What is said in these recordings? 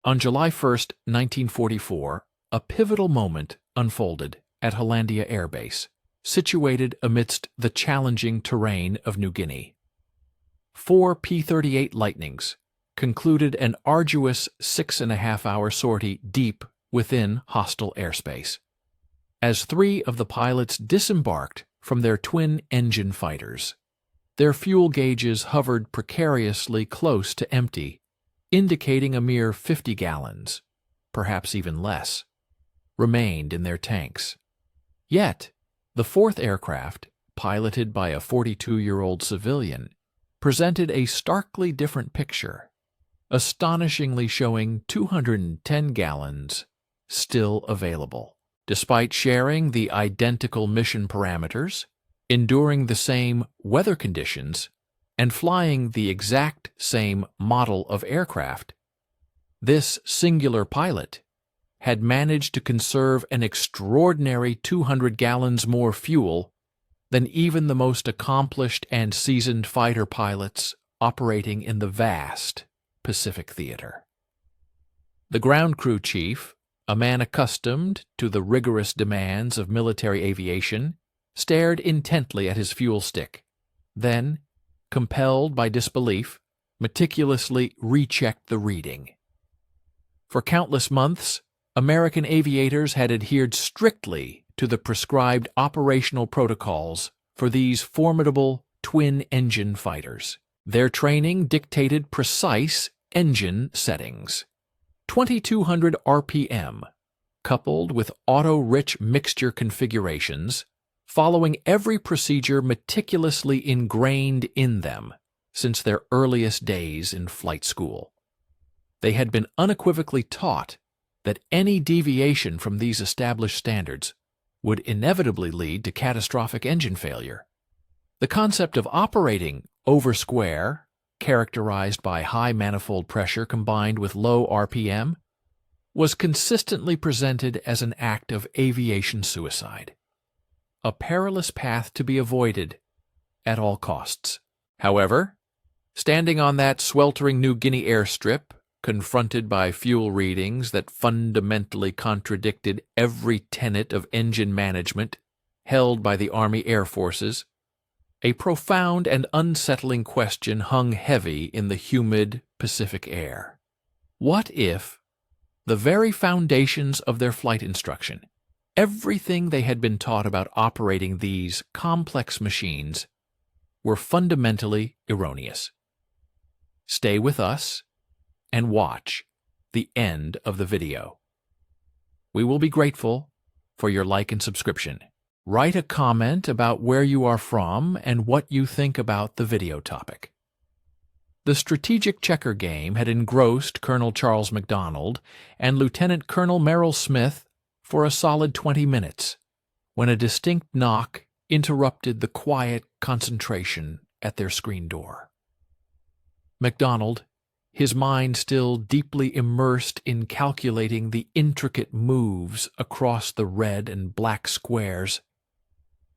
On July 1, 1944, a pivotal moment unfolded at Hollandia Air Base, situated amidst the challenging terrain of New Guinea. 4 P-38 Lightnings concluded an arduous 6.5-hour sortie deep within hostile airspace. As 3 of the pilots disembarked from their twin-engine fighters, their fuel gauges hovered precariously close to empty, indicating a mere 50 gallons, perhaps even less, remained in their tanks. Yet, the 4th aircraft, piloted by a 42-year-old civilian, presented a starkly different picture, astonishingly showing 210 gallons still available, despite sharing the identical mission parameters, enduring the same weather conditions, and flying the exact same model of aircraft. This singular pilot had managed to conserve an extraordinary 200 gallons more fuel than even the most accomplished and seasoned fighter pilots operating in the vast Pacific theater. The ground crew chief, a man accustomed to the rigorous demands of military aviation, stared intently at his fuel stick, then, compelled by disbelief, meticulously rechecked the reading. For countless months, American aviators had adhered strictly to the prescribed operational protocols for these formidable twin-engine fighters. Their training dictated precise engine settings. 2200 RPM, coupled with auto-rich mixture configurations, following every procedure meticulously ingrained in them since their earliest days in flight school. They had been unequivocally taught that any deviation from these established standards would inevitably lead to catastrophic engine failure. The concept of operating over square, characterized by high manifold pressure combined with low RPM, was consistently presented as an act of aviation suicide, a perilous path to be avoided at all costs. However, standing on that sweltering New Guinea airstrip, confronted by fuel readings that fundamentally contradicted every tenet of engine management held by the Army Air Forces, a profound and unsettling question hung heavy in the humid Pacific air. What if the very foundations of their flight instruction, everything they had been taught about operating these complex machines, were fundamentally erroneous? Stay with us and watch the end of the video. We will be grateful for your like and subscription. Write a comment about where you are from and what you think about the video topic. The strategic checker game had engrossed Colonel Charles MacDonald and Lieutenant Colonel Merrill Smith for a solid 20 minutes, when a distinct knock interrupted the quiet concentration at their screen door. MacDonald, his mind still deeply immersed in calculating the intricate moves across the red and black squares,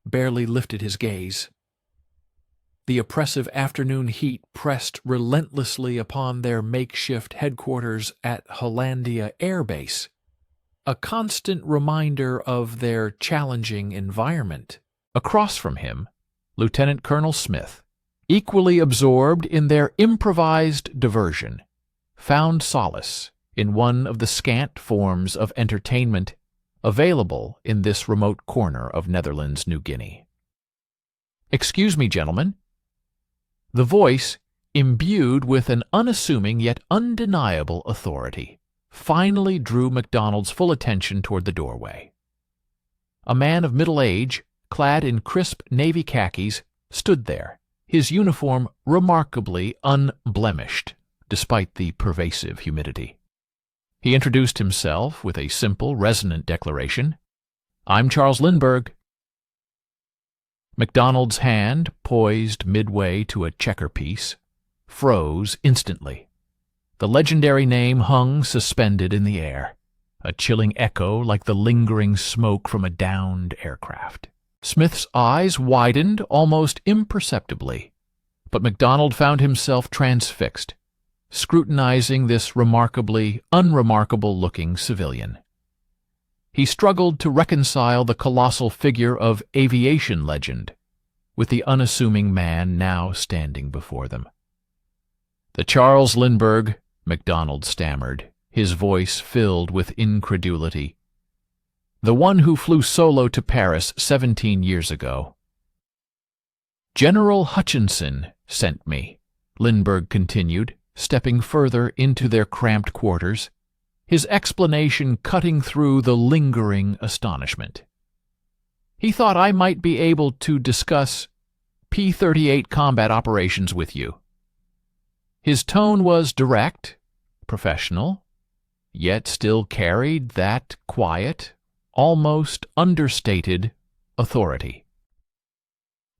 barely lifted his gaze. The oppressive afternoon heat pressed relentlessly upon their makeshift headquarters at Hollandia Air Base, a constant reminder of their challenging environment. Across from him, Lieutenant Colonel Smith, equally absorbed in their improvised diversion, found solace in one of the scant forms of entertainment available in this remote corner of Netherlands, New Guinea. "Excuse me, gentlemen." The voice, imbued with an unassuming yet undeniable authority, finally drew MacDonald's full attention toward the doorway. A man of middle age, clad in crisp navy khakis, stood there, his uniform remarkably unblemished, despite the pervasive humidity. He introduced himself with a simple, resonant declaration, "I'm Charles Lindbergh." MacDonald's hand, poised midway to a checker piece, froze instantly. The legendary name hung suspended in the air, a chilling echo like the lingering smoke from a downed aircraft. Smith's eyes widened almost imperceptibly, but MacDonald found himself transfixed, scrutinizing this remarkably unremarkable-looking civilian. He struggled to reconcile the colossal figure of aviation legend with the unassuming man now standing before them. "The Charles Lindbergh," MacDonald stammered, his voice filled with incredulity. "The one who flew solo to Paris 17 years ago." "General Hutchinson sent me," Lindbergh continued, stepping further into their cramped quarters, his explanation cutting through the lingering astonishment. "He thought I might be able to discuss P-38 combat operations with you." His tone was direct, professional, yet still carried that quiet, almost understated authority.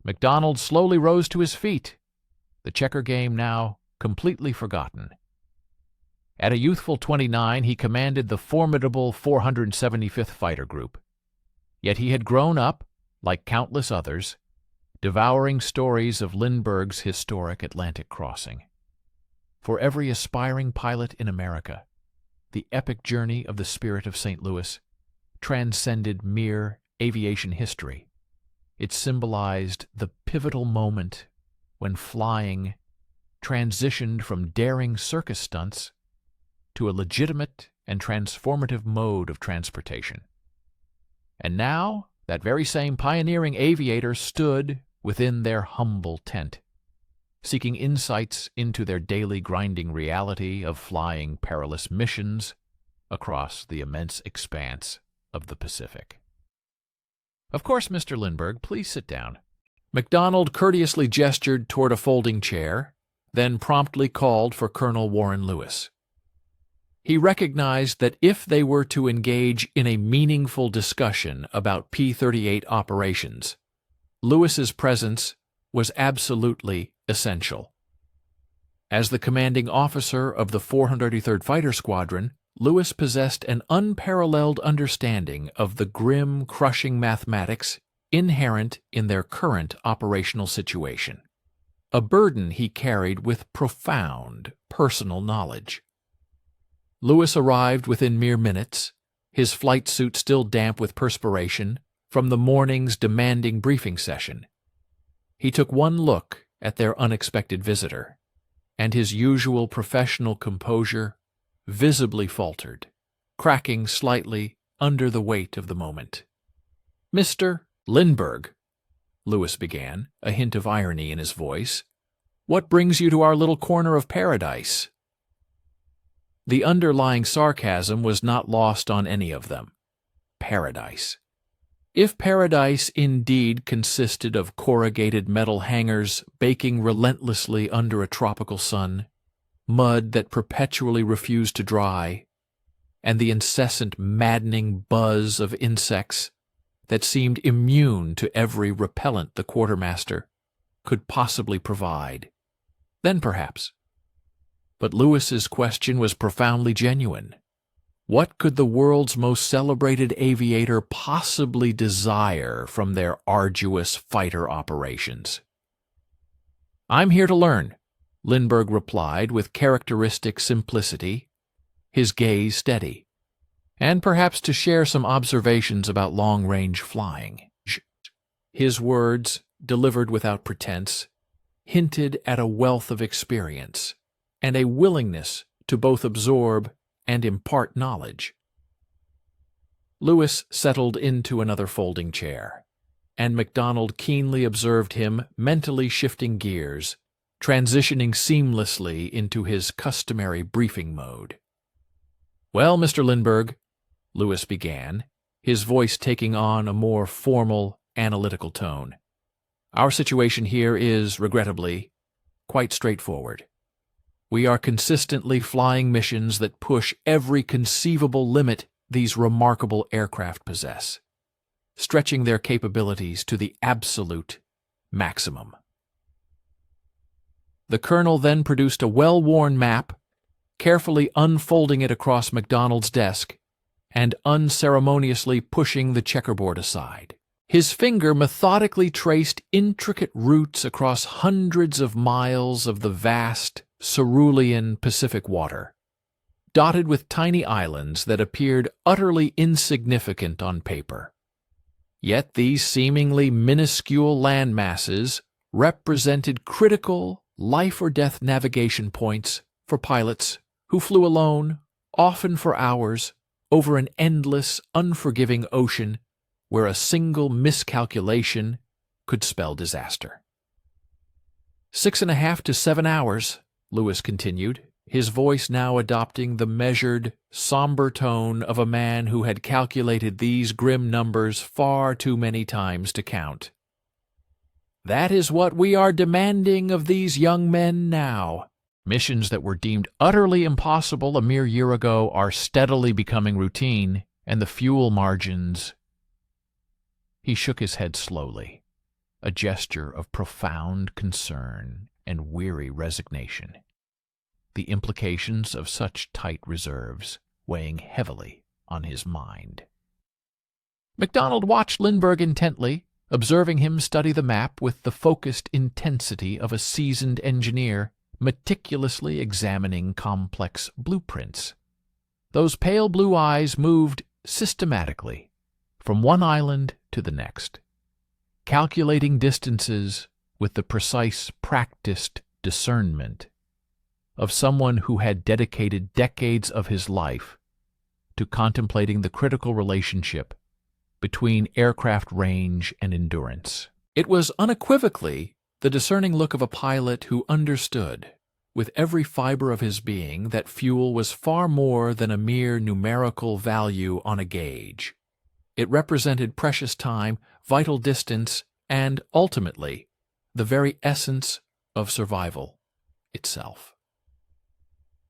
MacDonald slowly rose to his feet, the checker game now completely forgotten. At a youthful 29, he commanded the formidable 475th Fighter Group. Yet he had grown up, like countless others, devouring stories of Lindbergh's historic Atlantic crossing. For every aspiring pilot in America, the epic journey of the Spirit of St. Louis transcended mere aviation history. It symbolized the pivotal moment when flying transitioned from daring circus stunts to a legitimate and transformative mode of transportation. And now, that very same pioneering aviator stood within their humble tent, seeking insights into their daily grinding reality of flying perilous missions across the immense expanse of the Pacific. "Of course, Mr. Lindbergh, please sit down." MacDonald courteously gestured toward a folding chair, then promptly called for Colonel Warren Lewis. He recognized that if they were to engage in a meaningful discussion about P-38 operations, Lewis's presence was absolutely essential. As the commanding officer of the 433rd Fighter Squadron, Lewis possessed an unparalleled understanding of the grim, crushing mathematics inherent in their current operational situation, a burden he carried with profound personal knowledge. Lewis arrived within mere minutes, his flight suit still damp with perspiration from the morning's demanding briefing session. He took one look at their unexpected visitor, and his usual professional composure visibly faltered, cracking slightly under the weight of the moment. "Mr. Lindbergh," Lewis began, a hint of irony in his voice, "what brings you to our little corner of paradise?" The underlying sarcasm was not lost on any of them. Paradise. If paradise indeed consisted of corrugated metal hangars baking relentlessly under a tropical sun, mud that perpetually refused to dry, and the incessant maddening buzz of insects that seemed immune to every repellent the quartermaster could possibly provide, then perhaps. But Lewis's question was profoundly genuine. What could the world's most celebrated aviator possibly desire from their arduous fighter operations? "I'm here to learn," Lindbergh replied with characteristic simplicity, his gaze steady, "and perhaps to share some observations about long-range flying." His words, delivered without pretense, hinted at a wealth of experience and a willingness to both absorb and impart knowledge. Lewis settled into another folding chair, and MacDonald keenly observed him mentally shifting gears, transitioning seamlessly into his customary briefing mode. "Well, Mr. Lindbergh," Lewis began, his voice taking on a more formal, analytical tone, "our situation here is, regrettably, quite straightforward. We are consistently flying missions that push every conceivable limit these remarkable aircraft possess, stretching their capabilities to the absolute maximum." The colonel then produced a well-worn map, carefully unfolding it across MacDonald's desk and unceremoniously pushing the checkerboard aside. His finger methodically traced intricate routes across hundreds of miles of the vast, cerulean Pacific water, dotted with tiny islands that appeared utterly insignificant on paper. Yet these seemingly minuscule land masses represented critical life-or-death navigation points for pilots who flew alone, often for hours, over an endless, unforgiving ocean where a single miscalculation could spell disaster. 6.5 to 7 hours, Lewis continued, his voice now adopting the measured, somber tone of a man who had calculated these grim numbers far too many times to count. That is what we are demanding of these young men now. Missions that were deemed utterly impossible a mere year ago are steadily becoming routine, and the fuel margins... He shook his head slowly, a gesture of profound concern and weary resignation, the implications of such tight reserves weighing heavily on his mind. MacDonald watched Lindbergh intently, observing him study the map with the focused intensity of a seasoned engineer, meticulously examining complex blueprints. Those pale blue eyes moved systematically from one island to the next, calculating distances with the precise, practiced discernment of someone who had dedicated decades of his life to contemplating the critical relationship between aircraft range and endurance. It was unequivocally the discerning look of a pilot who understood, with every fiber of his being, that fuel was far more than a mere numerical value on a gauge. It represented precious time, vital distance, and, ultimately, the very essence of survival itself.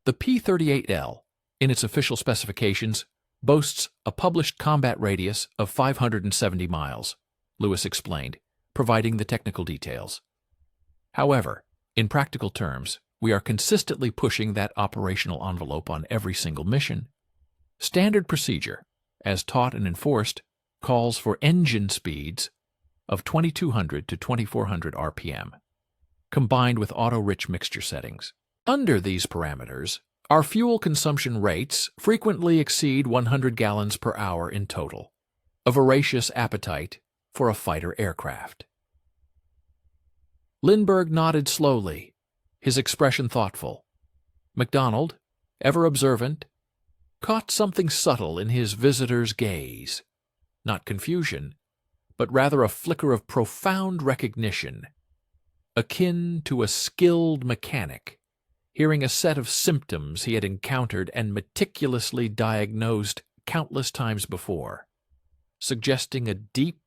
The P-38L, in its official specifications, boasts a published combat radius of 570 miles, Lewis explained, providing the technical details. However, in practical terms, we are consistently pushing that operational envelope on every single mission. Standard procedure, as taught and enforced, calls for engine speeds of 2200 to 2400 RPM, combined with auto-rich mixture settings. Under these parameters, our fuel consumption rates frequently exceed 100 gallons per hour in total, a voracious appetite for a fighter aircraft. Lindbergh nodded slowly, his expression thoughtful. MacDonald, ever observant, caught something subtle in his visitor's gaze. Not confusion, but rather a flicker of profound recognition, akin to a skilled mechanic hearing a set of symptoms he had encountered and meticulously diagnosed countless times before, suggesting a deep,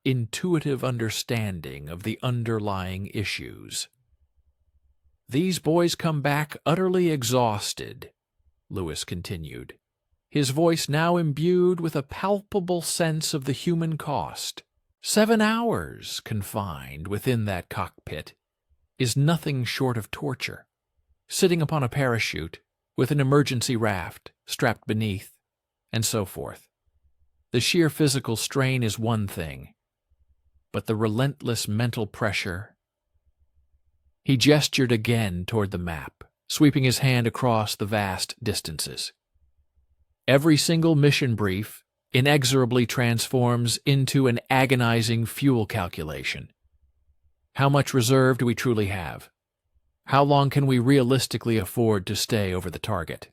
intuitive understanding of the underlying issues. These boys come back utterly exhausted, Lewis continued, his voice now imbued with a palpable sense of the human cost. 7 hours confined within that cockpit is nothing short of torture. Sitting upon a parachute, with an emergency raft strapped beneath, and so forth. The sheer physical strain is one thing, but the relentless mental pressure... He gestured again toward the map, sweeping his hand across the vast distances. Every single mission brief inexorably transforms into an agonizing fuel calculation. How much reserve do we truly have? How long can we realistically afford to stay over the target?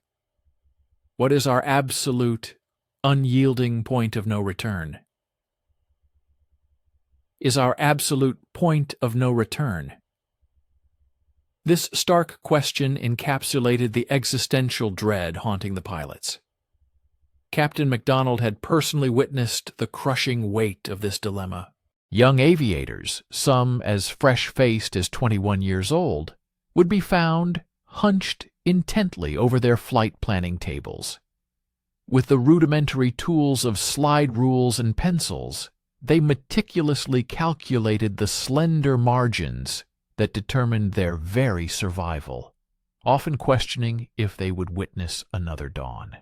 What is our absolute, unyielding point of no return? Is our absolute point of no return? This stark question encapsulated the existential dread haunting the pilots. Captain MacDonald had personally witnessed the crushing weight of this dilemma. Young aviators, some as fresh-faced as 21 years old, would be found hunched intently over their flight planning tables. With the rudimentary tools of slide rules and pencils, they meticulously calculated the slender margins that determined their very survival, often questioning if they would witness another dawn.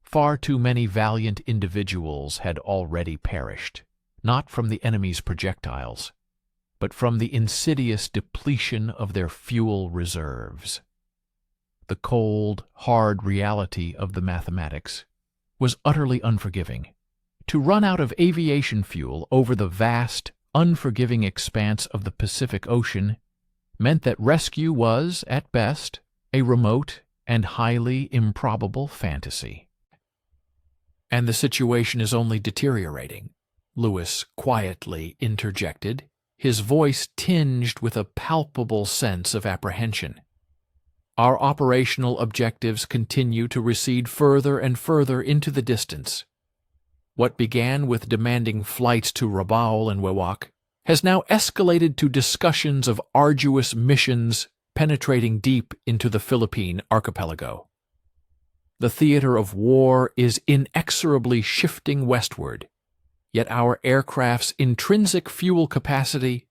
Far too many valiant individuals had already perished, not from the enemy's projectiles, but from the insidious depletion of their fuel reserves. The cold, hard reality of the mathematics was utterly unforgiving. To run out of aviation fuel over the vast, unforgiving expanse of the Pacific Ocean meant that rescue was, at best, a remote and highly improbable fantasy. "And the situation is only deteriorating," Lewis quietly interjected, his voice tinged with a palpable sense of apprehension. "Our operational objectives continue to recede further and further into the distance. What began with demanding flights to Rabaul and Wewak has now escalated to discussions of arduous missions penetrating deep into the Philippine archipelago. The theater of war is inexorably shifting westward, yet our aircraft's intrinsic fuel capacity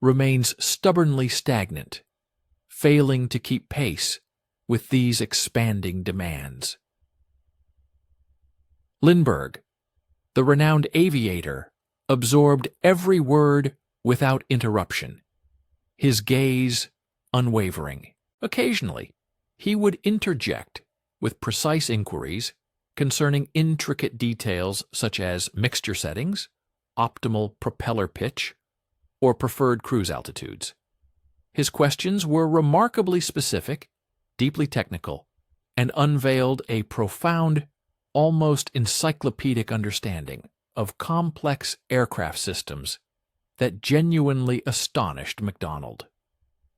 remains stubbornly stagnant, failing to keep pace with these expanding demands." Lindbergh, the renowned aviator, absorbed every word without interruption, his gaze unwavering. Occasionally, he would interject with precise inquiries concerning intricate details such as mixture settings, optimal propeller pitch, or preferred cruise altitudes. His questions were remarkably specific, deeply technical, and unveiled a profound, almost encyclopedic understanding of complex aircraft systems that genuinely astonished MacDonald.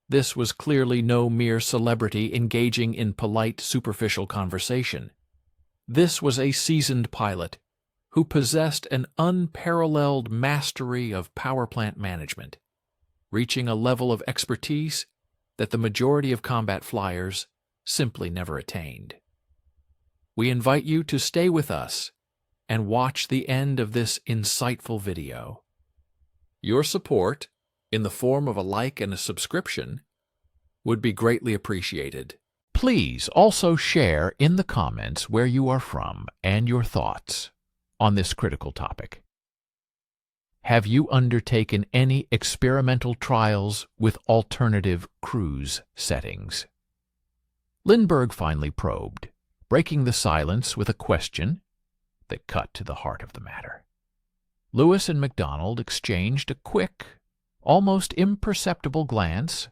This was clearly no mere celebrity engaging in polite, superficial conversation. This was a seasoned pilot who possessed an unparalleled mastery of power plant management, reaching a level of expertise that the majority of combat flyers simply never attained. We invite you to stay with us and watch the end of this insightful video. Your support, in the form of a like and a subscription, would be greatly appreciated. Please also share in the comments where you are from and your thoughts on this critical topic. Have you undertaken any experimental trials with alternative cruise settings? Lindbergh finally probed, breaking the silence with a question that cut to the heart of the matter. Lewis and MacDonald exchanged a quick, almost imperceptible glance,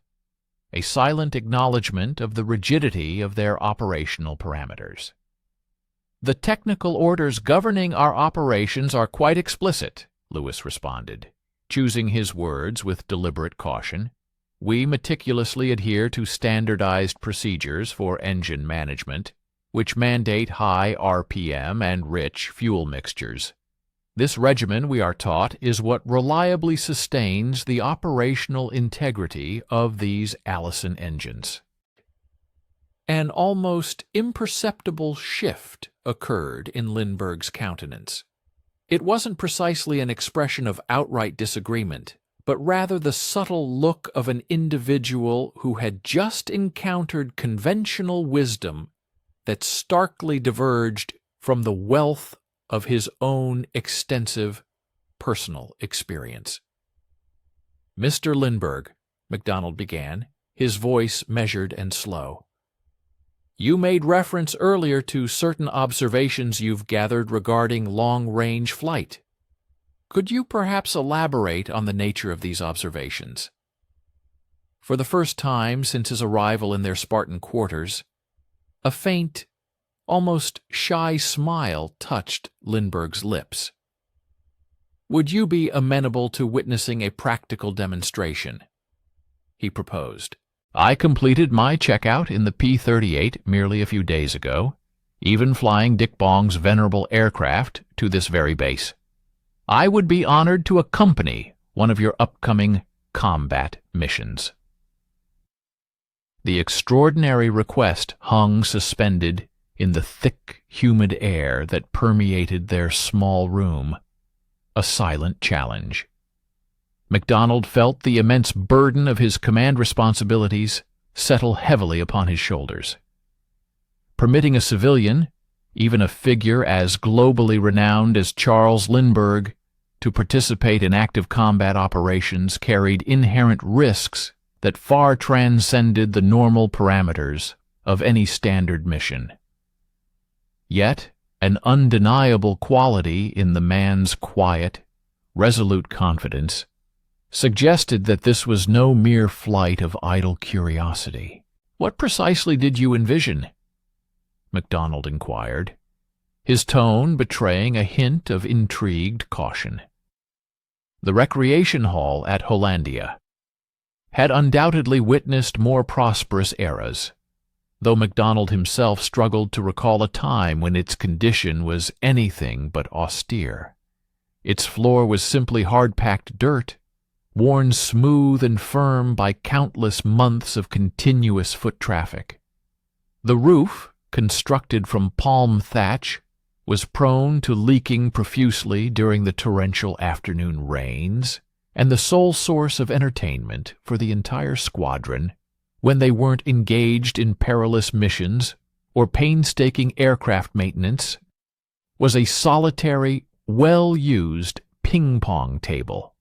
a silent acknowledgment of the rigidity of their operational parameters. "The technical orders governing our operations are quite explicit," Lewis responded, choosing his words with deliberate caution. "We meticulously adhere to standardized procedures for engine management, which mandate high RPM and rich fuel mixtures. This regimen, we are taught, is what reliably sustains the operational integrity of these Allison engines." An almost imperceptible shift occurred in Lindbergh's countenance. It wasn't precisely an expression of outright disagreement, but rather the subtle look of an individual who had just encountered conventional wisdom that starkly diverged from the wealth of his own extensive personal experience. "Mr. Lindbergh," MacDonald began, his voice measured and slow, "you made reference earlier to certain observations you've gathered regarding long-range flight. Could you perhaps elaborate on the nature of these observations?" For the first time since his arrival in their Spartan quarters, a faint, almost shy smile touched Lindbergh's lips. "Would you be amenable to witnessing a practical demonstration?" he proposed. "I completed my checkout in the P-38 merely a few days ago, even flying Dick Bong's venerable aircraft to this very base. I would be honored to accompany one of your upcoming combat missions." The extraordinary request hung suspended in the thick, humid air that permeated their small room, a silent challenge. MacDonald felt the immense burden of his command responsibilities settle heavily upon his shoulders. Permitting a civilian, even a figure as globally renowned as Charles Lindbergh, to participate in active combat operations carried inherent risks that far transcended the normal parameters of any standard mission. Yet, an undeniable quality in the man's quiet, resolute confidence suggested that this was no mere flight of idle curiosity. "What precisely did you envision?" MacDonald inquired, his tone betraying a hint of intrigued caution. The recreation hall at Hollandia had undoubtedly witnessed more prosperous eras, though MacDonald himself struggled to recall a time when its condition was anything but austere. Its floor was simply hard-packed dirt, worn smooth and firm by countless months of continuous foot traffic. The roof, constructed from palm thatch, was prone to leaking profusely during the torrential afternoon rains, and the sole source of entertainment for the entire squadron, when they weren't engaged in perilous missions or painstaking aircraft maintenance, was a solitary, well-used ping-pong table.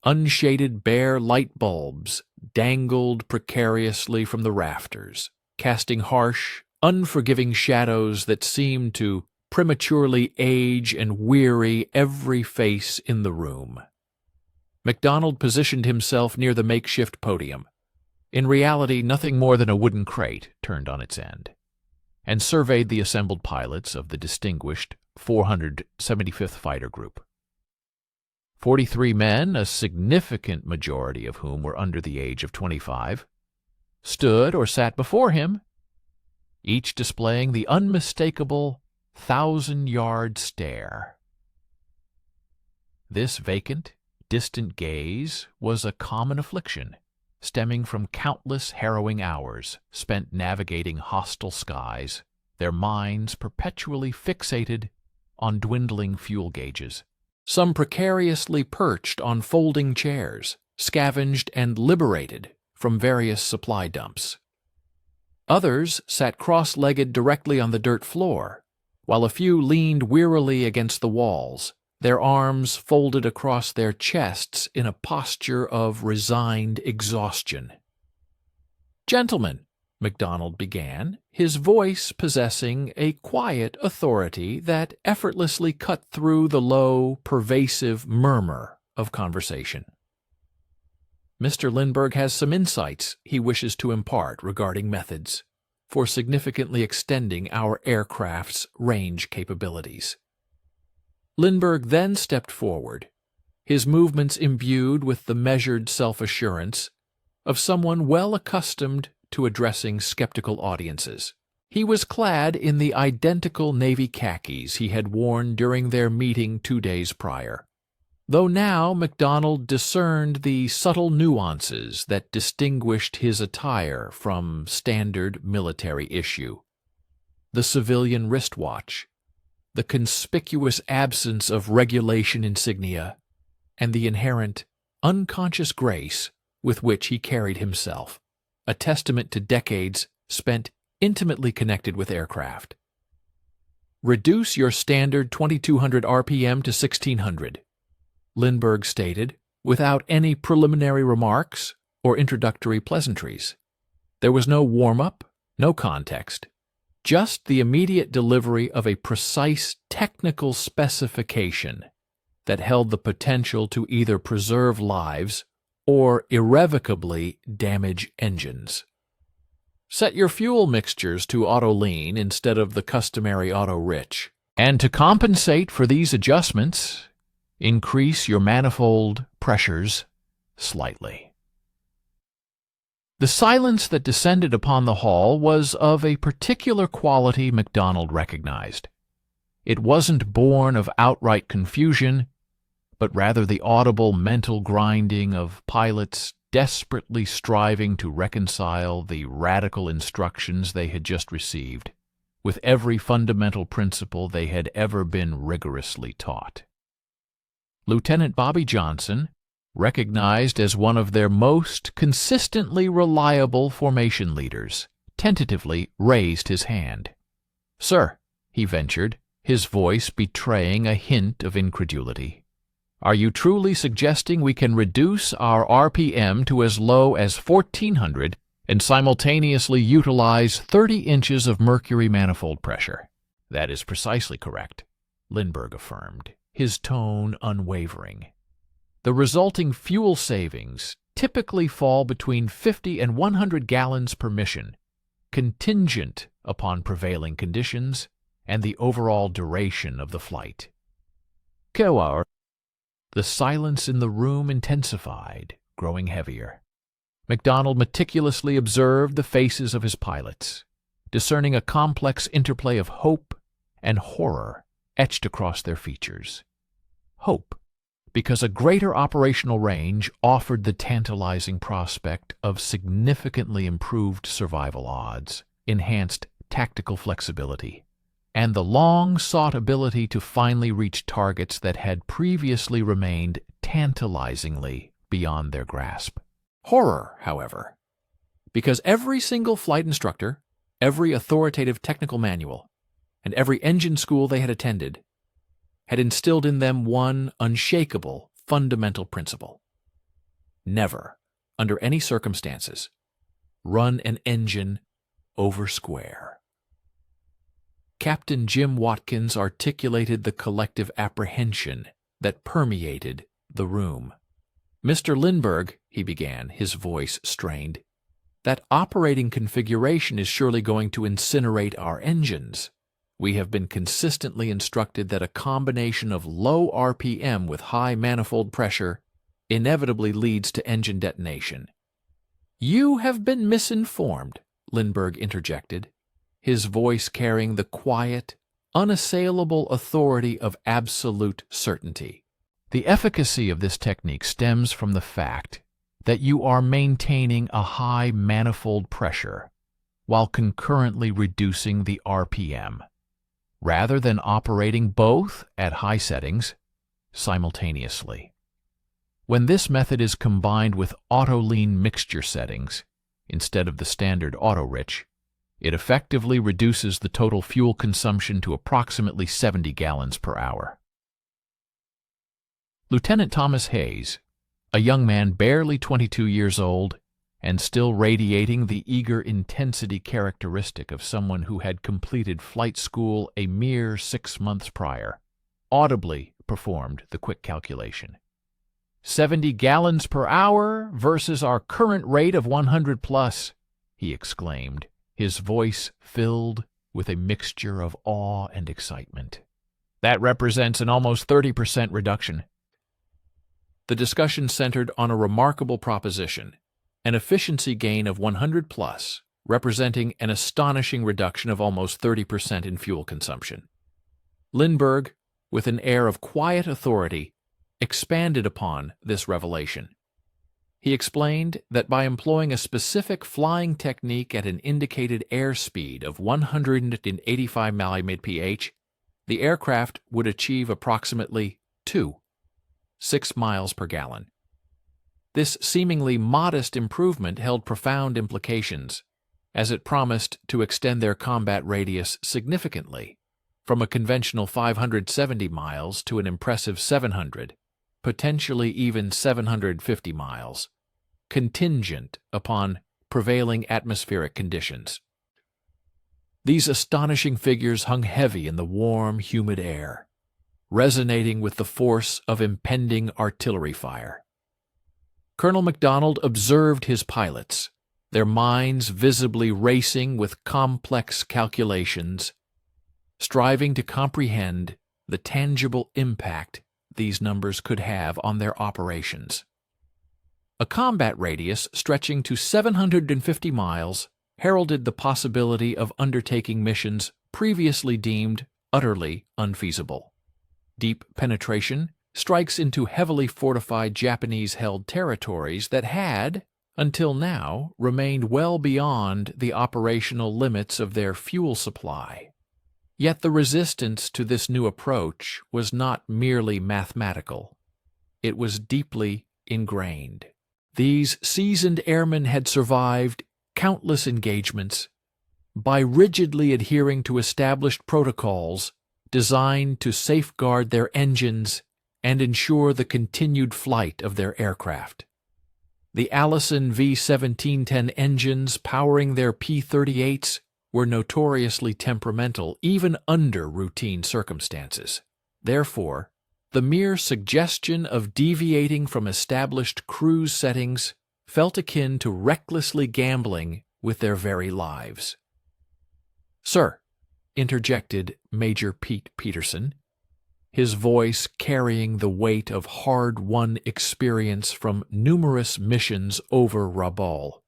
Unshaded bare light bulbs dangled precariously from the rafters, casting harsh, unforgiving shadows that seemed to prematurely age and weary every face in the room. MacDonald positioned himself near the makeshift podium, in reality nothing more than a wooden crate turned on its end, and surveyed the assembled pilots of the distinguished 475th Fighter Group. 43 men, a significant majority of whom were under the age of 25, stood or sat before him, each displaying the unmistakable 1,000-yard stare. This vacant, distant gaze was a common affliction, stemming from countless harrowing hours spent navigating hostile skies, their minds perpetually fixated on dwindling fuel gauges. Some precariously perched on folding chairs, scavenged and liberated from various supply dumps. Others sat cross-legged directly on the dirt floor, while a few leaned wearily against the walls, their arms folded across their chests in a posture of resigned exhaustion. "Gentlemen," MacDonald began, his voice possessing a quiet authority that effortlessly cut through the low, pervasive murmur of conversation. "Mr. Lindbergh has some insights he wishes to impart regarding methods for significantly extending our aircraft's range capabilities." Lindbergh then stepped forward, his movements imbued with the measured self-assurance of someone well accustomed to addressing skeptical audiences. He was clad in the identical navy khakis he had worn during their meeting 2 days prior, though now MacDonald discerned the subtle nuances that distinguished his attire from standard military issue. The civilian wristwatch, the conspicuous absence of regulation insignia, and the inherent, unconscious grace with which he carried himself, a testament to decades spent intimately connected with aircraft. "Reduce your standard 2200 RPM to 1600. Lindbergh stated, without any preliminary remarks or introductory pleasantries. There was no warm-up, no context, just the immediate delivery of a precise technical specification that held the potential to either preserve lives or irrevocably damage engines. Set your fuel mixtures to auto-lean instead of the customary auto-rich. And to compensate for these adjustments, increase your manifold pressures slightly." The silence that descended upon the hall was of a particular quality MacDonald recognized. It wasn't born of outright confusion, but rather the audible mental grinding of pilots desperately striving to reconcile the radical instructions they had just received with every fundamental principle they had ever been rigorously taught. Lieutenant Bobby Johnson, recognized as one of their most consistently reliable formation leaders, tentatively raised his hand. "Sir," he ventured, his voice betraying a hint of incredulity, Are you truly suggesting we can reduce our RPM to as low as 1400 and simultaneously utilize 30 inches of mercury manifold pressure? That is precisely correct, Lindbergh affirmed, his tone unwavering. The resulting fuel savings typically fall between 50 and 100 gallons per mission, contingent upon prevailing conditions and the overall duration of the flight. The silence in the room intensified, growing heavier. MacDonald meticulously observed the faces of his pilots, discerning a complex interplay of hope and horror etched across their features. Hope, because a greater operational range offered the tantalizing prospect of significantly improved survival odds, enhanced tactical flexibility, and the long-sought ability to finally reach targets that had previously remained tantalizingly beyond their grasp. Horror, however, because every single flight instructor, every authoritative technical manual, and every engine school they had attended had instilled in them one unshakable, fundamental principle. Never, under any circumstances, run an engine over square. Captain Jim Watkins articulated the collective apprehension that permeated the room. "Mr. Lindbergh," he began, his voice strained, "that operating configuration is surely going to incinerate our engines. We have been consistently instructed that a combination of low RPM with high manifold pressure inevitably leads to engine detonation." "You have been misinformed," Lindbergh interjected, his voice carrying the quiet, unassailable authority of absolute certainty. "The efficacy of this technique stems from the fact that you are maintaining a high manifold pressure while concurrently reducing the RPM, rather than operating both at high settings simultaneously. When this method is combined with auto-lean mixture settings instead of the standard auto-rich, it effectively reduces the total fuel consumption to approximately 70 gallons per hour." Lieutenant Thomas Hayes, a young man barely 22 years old and still radiating the eager intensity characteristic of someone who had completed flight school a mere 6 months prior, audibly performed the quick calculation. 70 gallons per hour versus our current rate of 100 plus, he exclaimed, his voice filled with a mixture of awe and excitement. "That represents an almost 30% reduction." The discussion centered on a remarkable proposition, an efficiency gain of 100 plus, representing an astonishing reduction of almost 30% in fuel consumption. Lindbergh, with an air of quiet authority, expanded upon this revelation. He explained that by employing a specific flying technique at an indicated airspeed of 185 mph, the aircraft would achieve approximately 6 miles per gallon. This seemingly modest improvement held profound implications, as it promised to extend their combat radius significantly, from a conventional 570 miles to an impressive 700, potentially even 750 miles, contingent upon prevailing atmospheric conditions. These astonishing figures hung heavy in the warm, humid air, resonating with the force of impending artillery fire. Colonel MacDonald observed his pilots, their minds visibly racing with complex calculations, striving to comprehend the tangible impact these numbers could have on their operations. A combat radius stretching to 750 miles heralded the possibility of undertaking missions previously deemed utterly unfeasible. Deep penetration strikes into heavily fortified Japanese-held territories that had, until now, remained well beyond the operational limits of their fuel supply. Yet the resistance to this new approach was not merely mathematical. It was deeply ingrained. These seasoned airmen had survived countless engagements by rigidly adhering to established protocols designed to safeguard their engines and ensure the continued flight of their aircraft. The Allison V-1710 engines powering their P-38s were notoriously temperamental even under routine circumstances. Therefore, the mere suggestion of deviating from established cruise settings felt akin to recklessly gambling with their very lives. "Sir," interjected Major Pete Peterson, his voice carrying the weight of hard-won experience from numerous missions over Rabaul,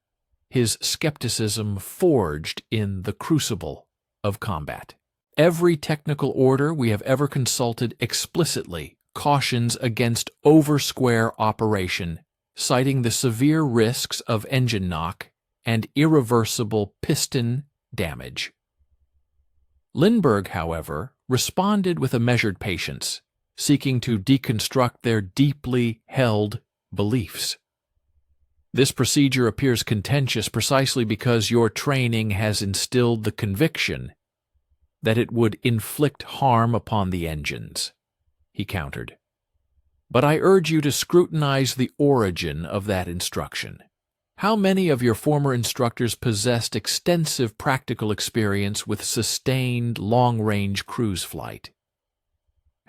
his skepticism forged in the crucible of combat. "Every technical order we have ever consulted explicitly cautions against over-square operation, citing the severe risks of engine knock and irreversible piston damage." Lindbergh, however, responded with a measured patience, seeking to deconstruct their deeply held beliefs. "This procedure appears contentious precisely because your training has instilled the conviction that it would inflict harm upon the engines," he countered. "But I urge you to scrutinize the origin of that instruction. How many of your former instructors possessed extensive practical experience with sustained long-range cruise flight?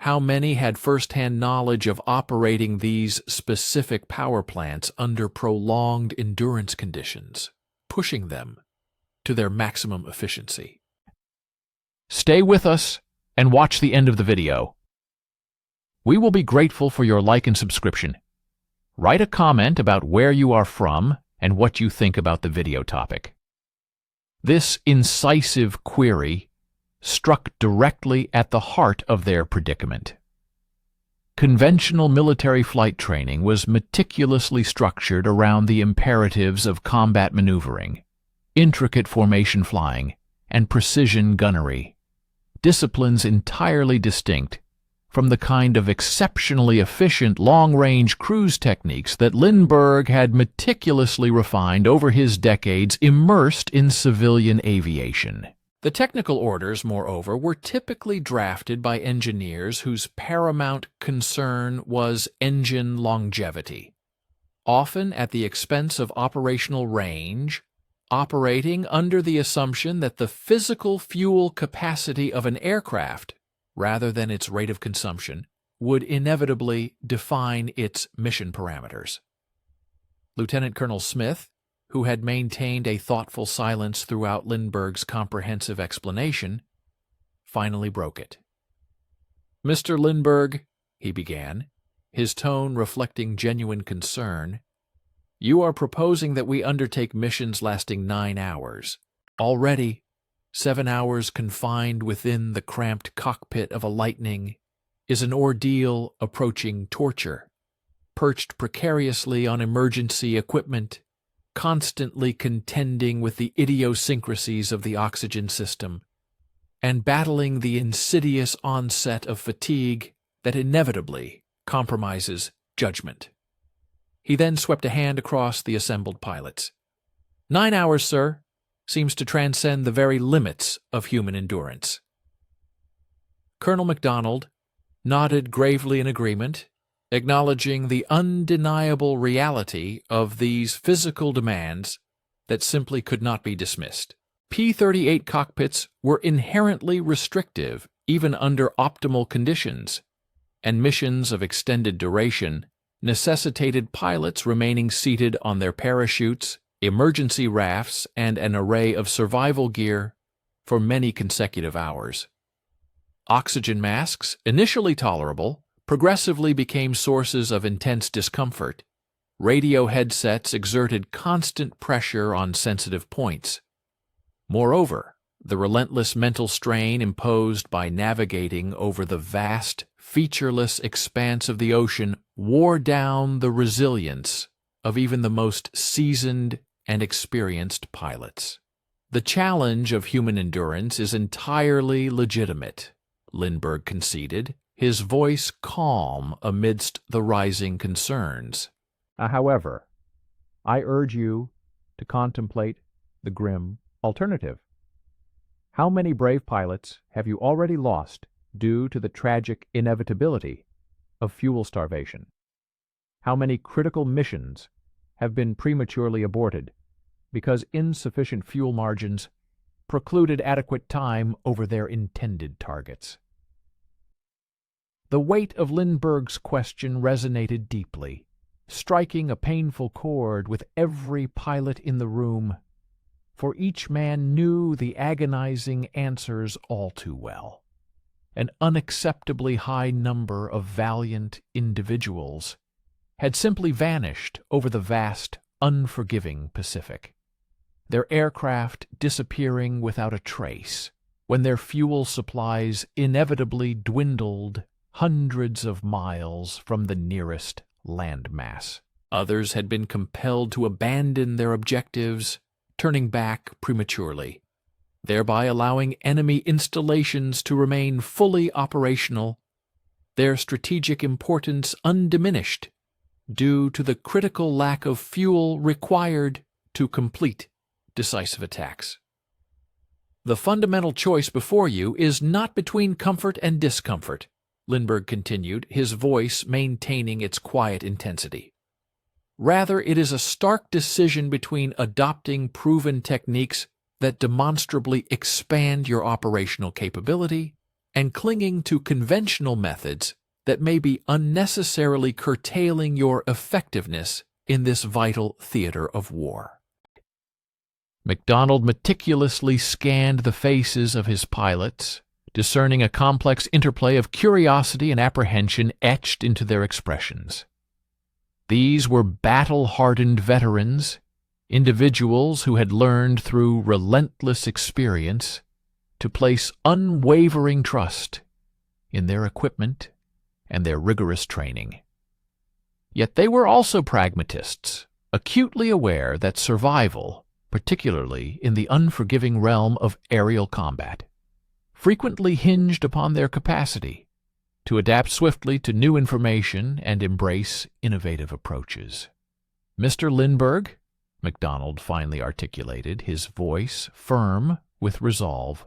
How many had first-hand knowledge of operating these specific power plants under prolonged endurance conditions, pushing them to their maximum efficiency?" Stay with us and watch the end of the video. We will be grateful for your like and subscription. Write a comment about where you are from and what you think about the video topic. This incisive query struck directly at the heart of their predicament. Conventional military flight training was meticulously structured around the imperatives of combat maneuvering, intricate formation flying, and precision gunnery, disciplines entirely distinct from the kind of exceptionally efficient long-range cruise techniques that Lindbergh had meticulously refined over his decades immersed in civilian aviation. The technical orders, moreover, were typically drafted by engineers whose paramount concern was engine longevity, often at the expense of operational range, operating under the assumption that the physical fuel capacity of an aircraft, rather than its rate of consumption, would inevitably define its mission parameters. Lieutenant Colonel Smith, who had maintained a thoughtful silence throughout Lindbergh's comprehensive explanation, finally broke it. "Mr. Lindbergh," he began, his tone reflecting genuine concern, "you are proposing that we undertake missions lasting 9 hours. Already, 7 hours confined within the cramped cockpit of a Lightning is an ordeal approaching torture, perched precariously on emergency equipment, constantly contending with the idiosyncrasies of the oxygen system, and battling the insidious onset of fatigue that inevitably compromises judgment." He then swept a hand across the assembled pilots. "9 hours, sir, seems to transcend the very limits of human endurance." Colonel MacDonald nodded gravely in agreement, acknowledging the undeniable reality of these physical demands that simply could not be dismissed. P-38 cockpits were inherently restrictive even under optimal conditions, and missions of extended duration necessitated pilots remaining seated on their parachutes, emergency rafts, and an array of survival gear for many consecutive hours. Oxygen masks, initially tolerable, progressively became sources of intense discomfort. Radio headsets exerted constant pressure on sensitive points. Moreover, the relentless mental strain imposed by navigating over the vast, featureless expanse of the ocean wore down the resilience of even the most seasoned and experienced pilots. "The challenge of human endurance is entirely legitimate," Lindbergh conceded, his voice calm amidst the rising concerns. "However, I urge you to contemplate the grim alternative. How many brave pilots have you already lost due to the tragic inevitability of fuel starvation? How many critical missions have been prematurely aborted because insufficient fuel margins precluded adequate time over their intended targets? The weight of Lindbergh's question resonated deeply, striking a painful chord with every pilot in the room, for each man knew the agonizing answers all too well. An unacceptably high number of valiant individuals had simply vanished over the vast, unforgiving Pacific, their aircraft disappearing without a trace when their fuel supplies inevitably dwindled hundreds of miles from the nearest landmass. Others had been compelled to abandon their objectives, turning back prematurely, thereby allowing enemy installations to remain fully operational, their strategic importance undiminished due to the critical lack of fuel required to complete decisive attacks. The fundamental choice before you is not between comfort and discomfort, Lindbergh continued, his voice maintaining its quiet intensity. Rather, it is a stark decision between adopting proven techniques that demonstrably expand your operational capability and clinging to conventional methods that may be unnecessarily curtailing your effectiveness in this vital theater of war. MacDonald meticulously scanned the faces of his pilots, discerning a complex interplay of curiosity and apprehension etched into their expressions. These were battle-hardened veterans, individuals who had learned through relentless experience to place unwavering trust in their equipment and their rigorous training. Yet they were also pragmatists, acutely aware that survival, particularly in the unforgiving realm of aerial combat, frequently hinged upon their capacity to adapt swiftly to new information and embrace innovative approaches. "Mr. Lindbergh," MacDonald finally articulated, his voice firm with resolve,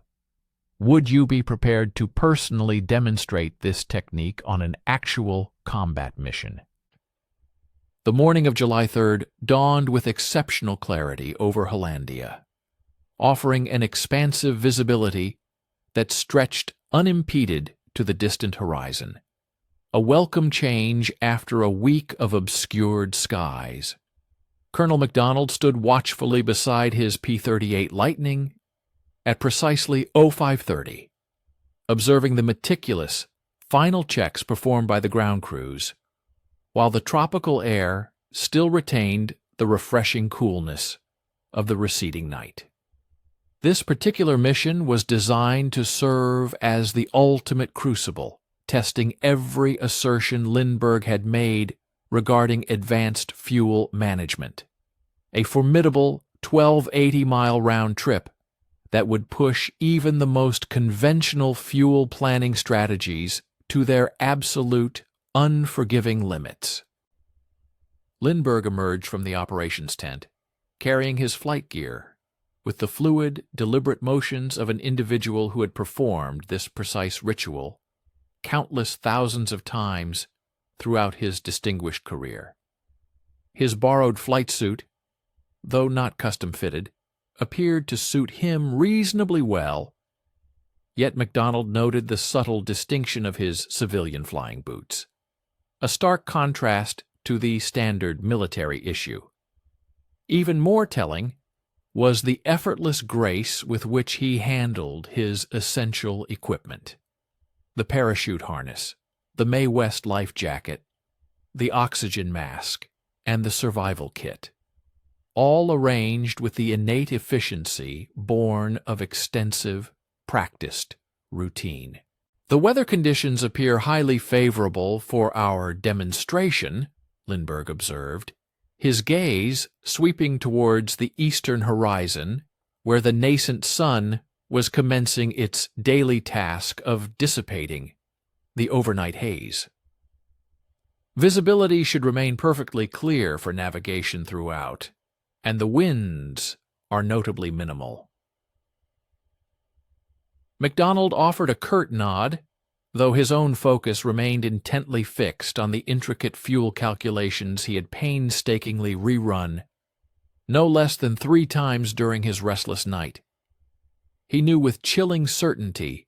"would you be prepared to personally demonstrate this technique on an actual combat mission?" The morning of July 3rd dawned with exceptional clarity over Hollandia, offering an expansive visibility that stretched unimpeded to the distant horizon, a welcome change after a week of obscured skies. Colonel MacDonald stood watchfully beside his P-38 Lightning at precisely 0530, observing the meticulous, final checks performed by the ground crews, while the tropical air still retained the refreshing coolness of the receding night. This particular mission was designed to serve as the ultimate crucible, testing every assertion Lindbergh had made regarding advanced fuel management. A formidable 1,280-mile round trip that would push even the most conventional fuel planning strategies to their absolute, unforgiving limits. Lindbergh emerged from the operations tent, carrying his flight gear, with the fluid, deliberate motions of an individual who had performed this precise ritual countless thousands of times throughout his distinguished career. His borrowed flight suit, though not custom-fitted, appeared to suit him reasonably well, yet MacDonald noted the subtle distinction of his civilian flying boots, a stark contrast to the standard military issue. Even more telling was the effortless grace with which he handled his essential equipment: the parachute harness, the Mae West life jacket, the oxygen mask, and the survival kit, all arranged with the innate efficiency born of extensive, practiced routine. "The weather conditions appear highly favorable for our demonstration," Lindbergh observed, his gaze sweeping towards the eastern horizon, where the nascent sun was commencing its daily task of dissipating the overnight haze. "Visibility should remain perfectly clear for navigation throughout, and the winds are notably minimal." MacDonald offered a curt nod, though his own focus remained intently fixed on the intricate fuel calculations he had painstakingly rerun no less than 3 times during his restless night. He knew with chilling certainty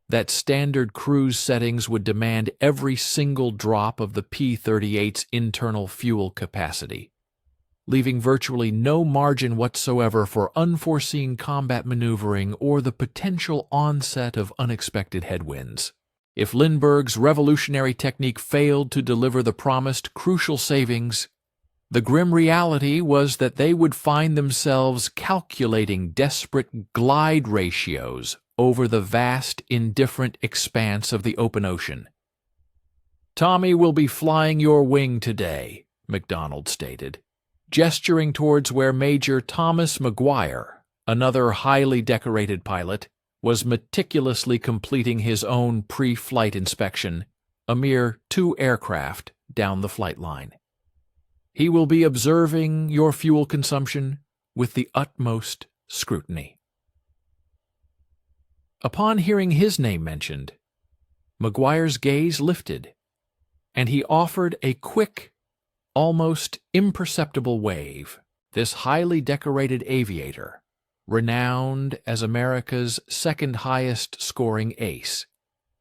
that standard cruise settings would demand every single drop of the P-38's internal fuel capacity, leaving virtually no margin whatsoever for unforeseen combat maneuvering or the potential onset of unexpected headwinds. If Lindbergh's revolutionary technique failed to deliver the promised crucial savings, the grim reality was that they would find themselves calculating desperate glide ratios over the vast, indifferent expanse of the open ocean. "Tommy will be flying your wing today," MacDonald stated, gesturing towards where Major Thomas Maguire, another highly decorated pilot, was meticulously completing his own pre-flight inspection, a mere 2 aircraft down the flight line. "He will be observing your fuel consumption with the utmost scrutiny." Upon hearing his name mentioned, Maguire's gaze lifted, and he offered a quick, almost imperceptible wave. This highly decorated aviator, renowned as America's second highest scoring ace,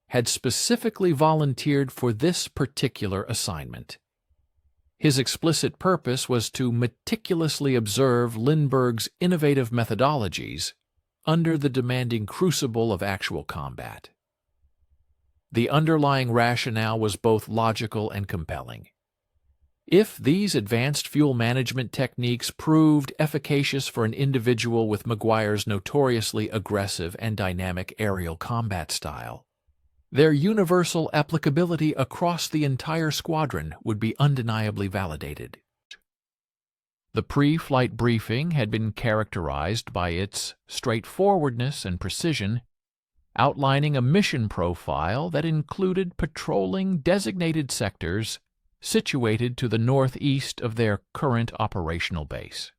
had specifically volunteered for this particular assignment. His explicit purpose was to meticulously observe Lindbergh's innovative methodologies under the demanding crucible of actual combat. The underlying rationale was both logical and compelling. If these advanced fuel management techniques proved efficacious for an individual with Maguire's notoriously aggressive and dynamic aerial combat style, their universal applicability across the entire squadron would be undeniably validated. The pre-flight briefing had been characterized by its straightforwardness and precision, outlining a mission profile that included patrolling designated sectors situated to the northeast of their current operational base.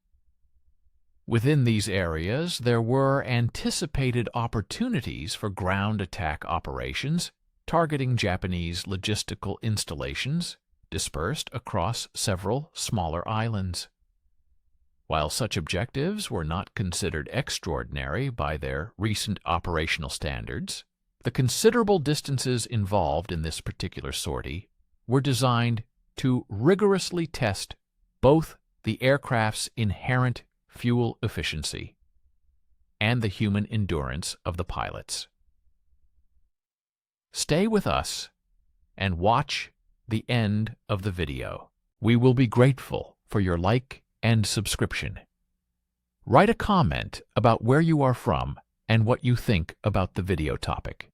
Within these areas, there were anticipated opportunities for ground attack operations targeting Japanese logistical installations dispersed across several smaller islands. While such objectives were not considered extraordinary by their recent operational standards, the considerable distances involved in this particular sortie were designed to rigorously test both the aircraft's inherent fuel efficiency and the human endurance of the pilots. Stay with us and watch the end of the video. We will be grateful for your like and subscription. Write a comment about where you are from and what you think about the video topic.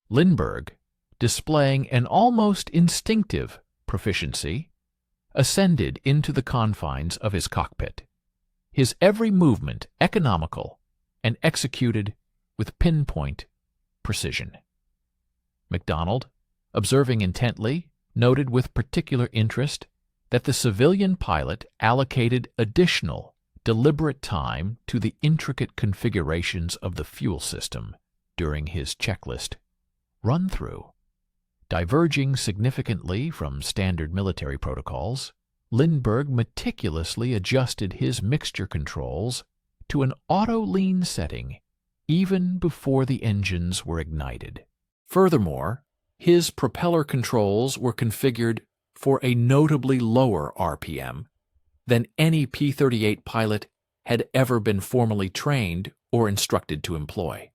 Lindbergh, displaying an almost instinctive proficiency, ascended into the confines of his cockpit, his every movement economical and executed with pinpoint precision. MacDonald, observing intently, noted with particular interest that the civilian pilot allocated additional, deliberate time to the intricate configurations of the fuel system during his checklist run-through. Diverging significantly from standard military protocols, Lindbergh meticulously adjusted his mixture controls to an auto-lean setting even before the engines were ignited. Furthermore, his propeller controls were configured for a notably lower RPM than any P-38 pilot had ever been formally trained or instructed to employ.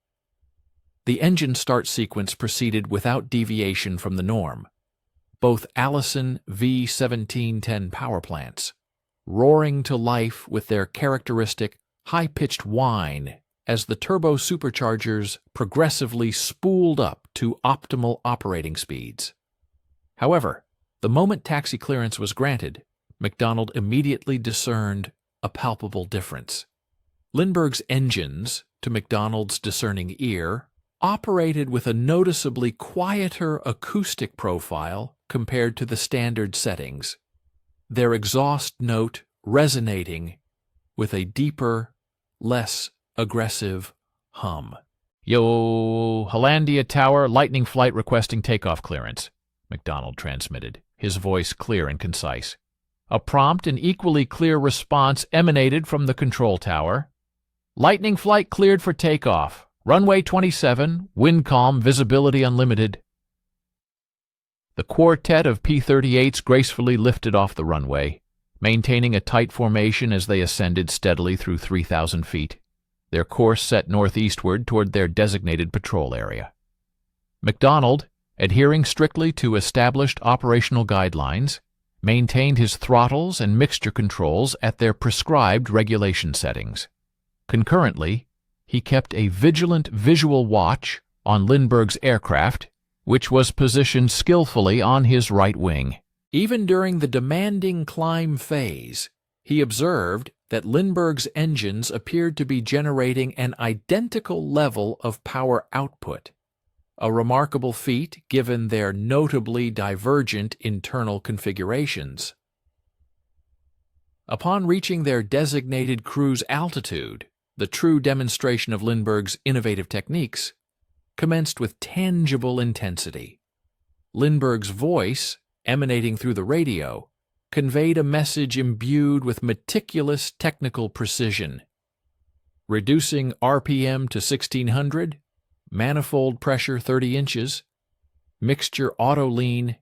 The engine start sequence proceeded without deviation from the norm, both Allison V1710 power plants roaring to life with their characteristic high-pitched whine as the turbo superchargers progressively spooled up to optimal operating speeds. However, the moment taxi clearance was granted, MacDonald immediately discerned a palpable difference. Lindbergh's engines, to MacDonald's discerning ear, operated with a noticeably quieter acoustic profile compared to the standard settings, their exhaust note resonating with a deeper, less aggressive hum. "Yo, Hollandia Tower, Lightning Flight requesting takeoff clearance," McDonald transmitted, his voice clear and concise. A prompt and equally clear response emanated from the control tower. "Lightning Flight cleared for takeoff. Runway 27, wind calm, visibility unlimited." The quartet of P-38s gracefully lifted off the runway, maintaining a tight formation as they ascended steadily through 3,000 feet, their course set northeastward toward their designated patrol area. McDonald, adhering strictly to established operational guidelines, maintained his throttles and mixture controls at their prescribed regulation settings. Concurrently, he kept a vigilant visual watch on Lindbergh's aircraft, which was positioned skillfully on his right wing. Even during the demanding climb phase, he observed that Lindbergh's engines appeared to be generating an identical level of power output, a remarkable feat given their notably divergent internal configurations. Upon reaching their designated cruise altitude, the true demonstration of Lindbergh's innovative techniques commenced with tangible intensity. Lindbergh's voice, emanating through the radio, conveyed a message imbued with meticulous technical precision. Reducing RPM to 1600, manifold pressure 30 inches, mixture auto lean,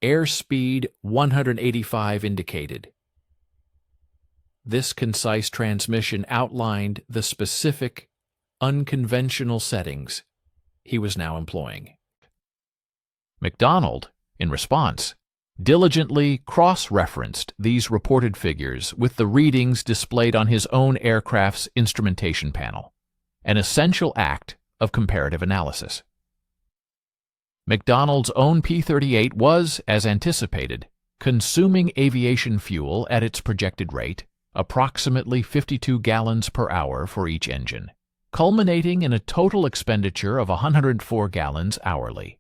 airspeed 185 indicated. This concise transmission outlined the specific, unconventional settings he was now employing. McDonald, in response, diligently cross-referenced these reported figures with the readings displayed on his own aircraft's instrumentation panel, an essential act of comparative analysis. McDonald's own P-38 was, as anticipated, consuming aviation fuel at its projected rate, approximately 52 gallons per hour for each engine, culminating in a total expenditure of 104 gallons hourly.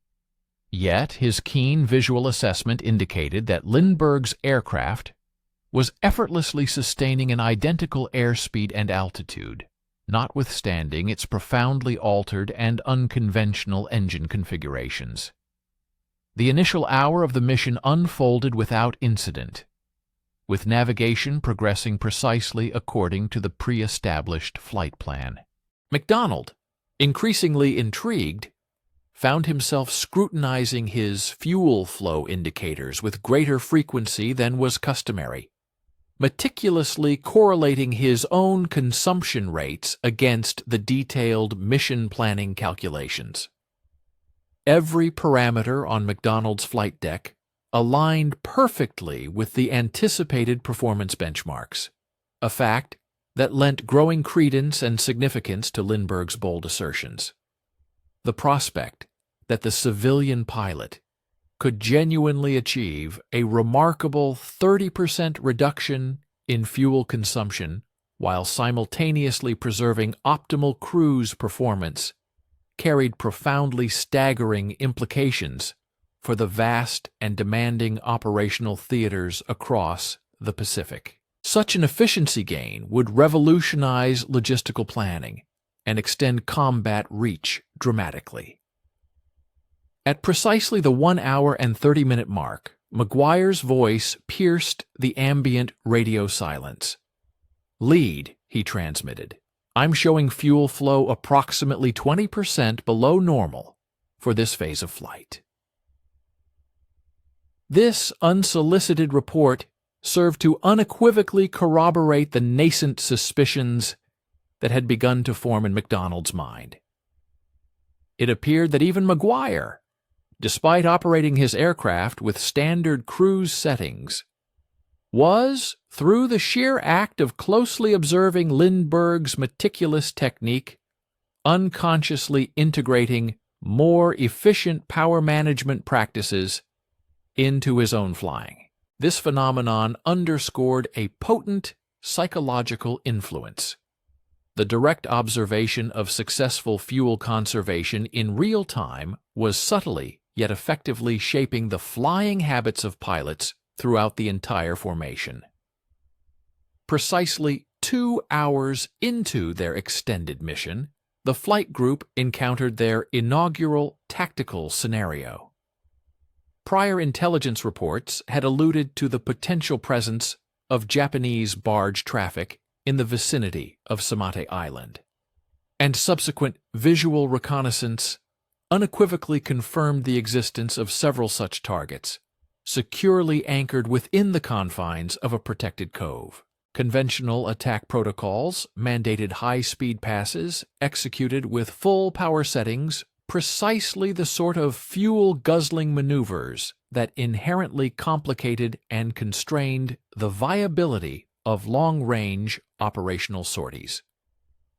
Yet his keen visual assessment indicated that Lindbergh's aircraft was effortlessly sustaining an identical airspeed and altitude, notwithstanding its profoundly altered and unconventional engine configurations. The initial hour of the mission unfolded without incident, with navigation progressing precisely according to the pre-established flight plan. McDonald, increasingly intrigued, found himself scrutinizing his fuel flow indicators with greater frequency than was customary, meticulously correlating his own consumption rates against the detailed mission planning calculations. Every parameter on McDonald's flight deck aligned perfectly with the anticipated performance benchmarks, a fact that lent growing credence and significance to Lindbergh's bold assertions. The prospect that the civilian pilot could genuinely achieve a remarkable 30% reduction in fuel consumption while simultaneously preserving optimal cruise performance carried profoundly staggering implications for the vast and demanding operational theaters across the Pacific. Such an efficiency gain would revolutionize logistical planning and extend combat reach dramatically. At precisely the 1 hour and 30-minute mark, McGuire's voice pierced the ambient radio silence. "Lead," he transmitted. "I'm showing fuel flow approximately 20% below normal for this phase of flight." This unsolicited report served to unequivocally corroborate the nascent suspicions that had begun to form in McDonald's mind. It appeared that even McGuire, despite operating his aircraft with standard cruise settings, was, through the sheer act of closely observing Lindbergh's meticulous technique, unconsciously integrating more efficient power management practices into his own flying. This phenomenon underscored a potent psychological influence. The direct observation of successful fuel conservation in real time was subtly yet effectively shaping the flying habits of pilots throughout the entire formation. Precisely 2 hours into their extended mission, the flight group encountered their inaugural tactical scenario. Prior intelligence reports had alluded to the potential presence of Japanese barge traffic in the vicinity of Samate Island, and subsequent visual reconnaissance unequivocally confirmed the existence of several such targets, securely anchored within the confines of a protected cove. Conventional attack protocols mandated high-speed passes executed with full power settings, precisely the sort of fuel-guzzling maneuvers that inherently complicated and constrained the viability of long-range operational sorties.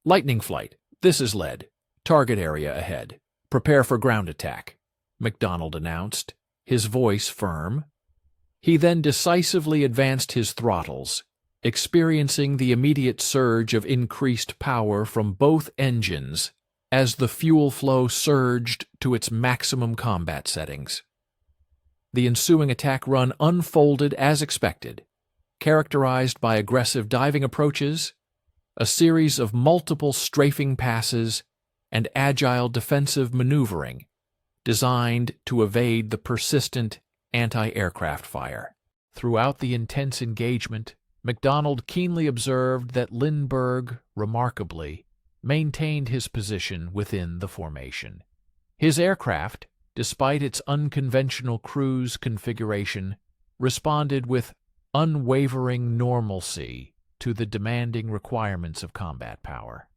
Lightning flight. This is lead. Target area ahead. Prepare for ground attack, MacDonald announced, his voice firm. He then decisively advanced his throttles, experiencing the immediate surge of increased power from both engines as the fuel flow surged to its maximum combat settings. The ensuing attack run unfolded as expected, characterized by aggressive diving approaches, a series of multiple strafing passes, and agile defensive maneuvering designed to evade the persistent anti-aircraft fire. Throughout the intense engagement, MacDonald keenly observed that Lindbergh, remarkably, maintained his position within the formation. His aircraft, despite its unconventional cruise configuration, responded with unwavering normalcy to the demanding requirements of combat power.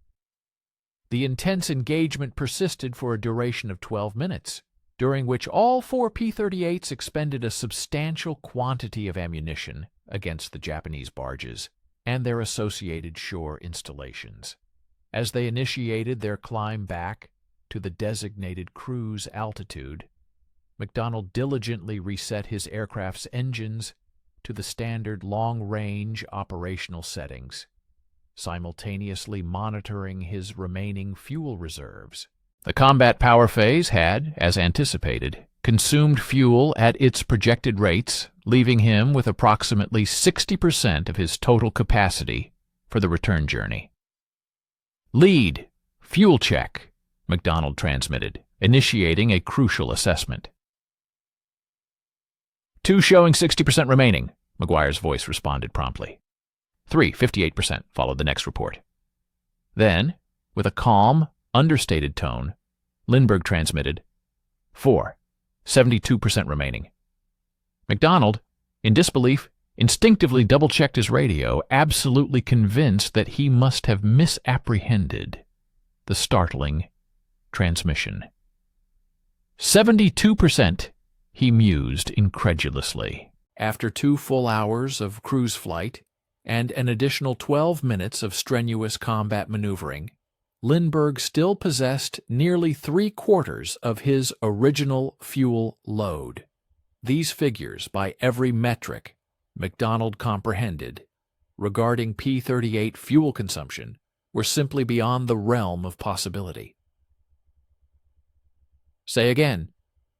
The intense engagement persisted for a duration of 12 minutes, during which all 4 P-38s expended a substantial quantity of ammunition against the Japanese barges and their associated shore installations. As they initiated their climb back to the designated cruise altitude, MacDonald diligently reset his aircraft's engines to the standard long-range operational settings, simultaneously monitoring his remaining fuel reserves. The combat power phase had, as anticipated, consumed fuel at its projected rates, leaving him with approximately 60% of his total capacity for the return journey. "Lead, fuel check," MacDonald transmitted, initiating a crucial assessment. "2 showing 60% remaining," McGuire's voice responded promptly. 3, 58%, followed the next report. Then, with a calm, understated tone, Lindbergh transmitted, 4, 72% remaining. MacDonald, in disbelief, instinctively double-checked his radio, absolutely convinced that he must have misapprehended the startling transmission. 72%, he mused incredulously. After 2 full hours of cruise flight and an additional 12 minutes of strenuous combat maneuvering, Lindbergh still possessed nearly 3/4 of his original fuel load. These figures, by every metric MacDonald comprehended regarding P-38 fuel consumption, were simply beyond the realm of possibility. "Say again,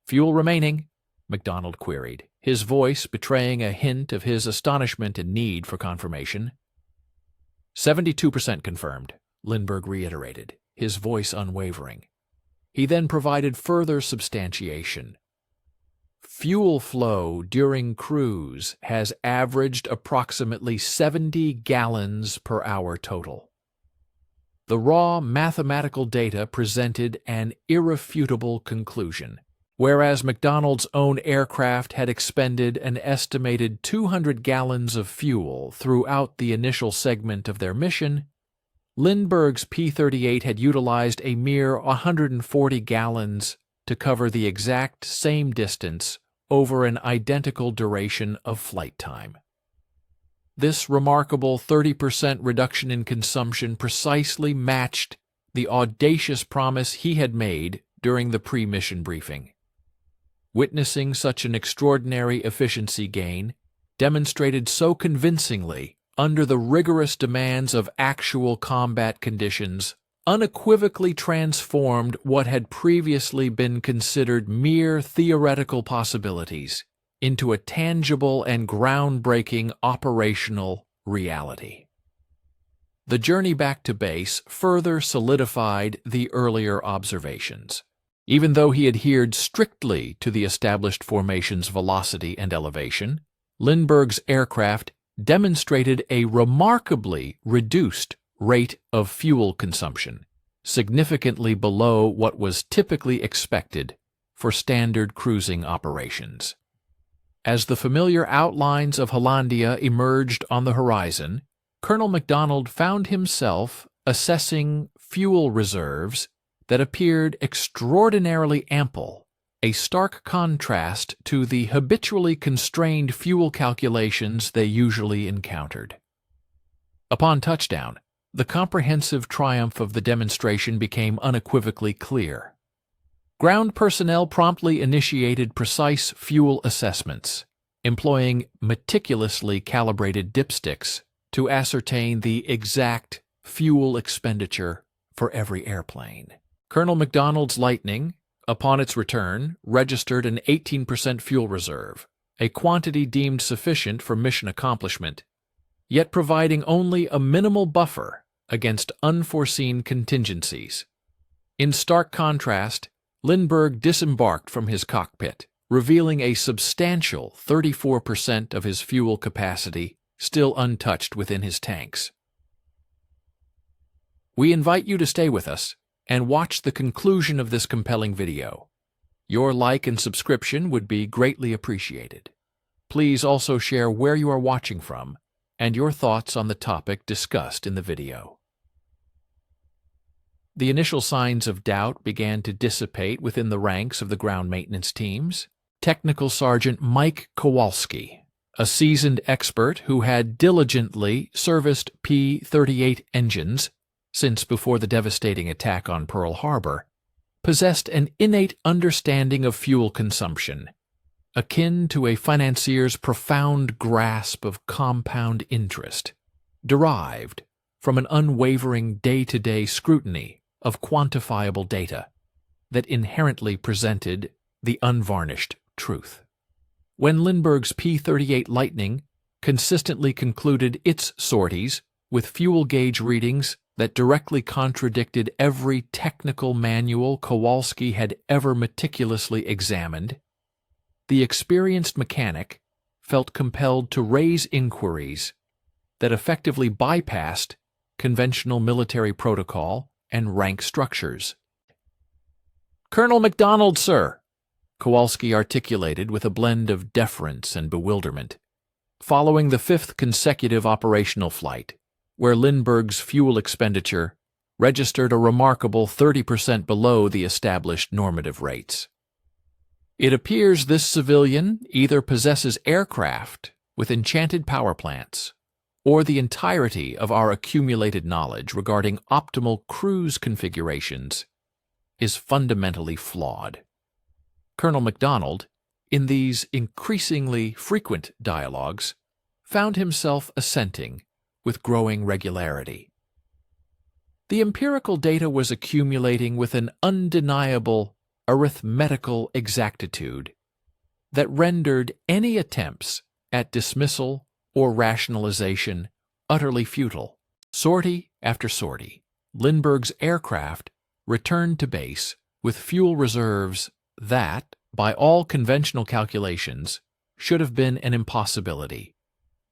fuel remaining?" MacDonald queried, his voice betraying a hint of his astonishment and need for confirmation. 72% confirmed, Lindbergh reiterated, his voice unwavering. He then provided further substantiation. Fuel flow during cruise has averaged approximately 70 gallons per hour total. The raw mathematical data presented an irrefutable conclusion. Whereas MacDonald's own aircraft had expended an estimated 200 gallons of fuel throughout the initial segment of their mission, Lindbergh's P-38 had utilized a mere 140 gallons to cover the exact same distance over an identical duration of flight time. This remarkable 30% reduction in consumption precisely matched the audacious promise he had made during the pre-mission briefing. Witnessing such an extraordinary efficiency gain, demonstrated so convincingly under the rigorous demands of actual combat conditions, unequivocally transformed what had previously been considered mere theoretical possibilities into a tangible and groundbreaking operational reality. The journey back to base further solidified the earlier observations. Even though he adhered strictly to the established formation's velocity and elevation, Lindbergh's aircraft demonstrated a remarkably reduced rate of fuel consumption, significantly below what was typically expected for standard cruising operations. As the familiar outlines of Hollandia emerged on the horizon, Colonel MacDonald found himself assessing fuel reserves that appeared extraordinarily ample, a stark contrast to the habitually constrained fuel calculations they usually encountered. Upon touchdown, the comprehensive triumph of the demonstration became unequivocally clear. Ground personnel promptly initiated precise fuel assessments, employing meticulously calibrated dipsticks to ascertain the exact fuel expenditure for every airplane. Colonel MacDonald's Lightning, upon its return, registered an 18% fuel reserve, a quantity deemed sufficient for mission accomplishment, yet providing only a minimal buffer against unforeseen contingencies. In stark contrast, Lindbergh disembarked from his cockpit, revealing a substantial 34% of his fuel capacity still untouched within his tanks. We invite you to stay with us and watch the conclusion of this compelling video. Your like and subscription would be greatly appreciated. Please also share where you are watching from and your thoughts on the topic discussed in the video. The initial signs of doubt began to dissipate within the ranks of the ground maintenance teams. Technical Sergeant Mike Kowalski, a seasoned expert who had diligently serviced P-38 engines since before the devastating attack on Pearl Harbor, possessed an innate understanding of fuel consumption, akin to a financier's profound grasp of compound interest, derived from an unwavering day-to-day scrutiny of quantifiable data that inherently presented the unvarnished truth. When Lindbergh's P-38 Lightning consistently concluded its sorties with fuel gauge readings that directly contradicted every technical manual Kowalski had ever meticulously examined, the experienced mechanic felt compelled to raise inquiries that effectively bypassed conventional military protocol and rank structures. "Colonel MacDonald, sir," Kowalski articulated with a blend of deference and bewilderment, following the fifth consecutive operational flight, where Lindbergh's fuel expenditure registered a remarkable 30% below the established normative rates. "It appears this civilian either possesses aircraft with enchanted power plants, or the entirety of our accumulated knowledge regarding optimal cruise configurations is fundamentally flawed." Colonel MacDonald, in these increasingly frequent dialogues, found himself assenting with growing regularity. The empirical data was accumulating with an undeniable arithmetical exactitude that rendered any attempts at dismissal or rationalization utterly futile. Sortie after sortie, Lindbergh's aircraft returned to base with fuel reserves that, by all conventional calculations, should have been an impossibility,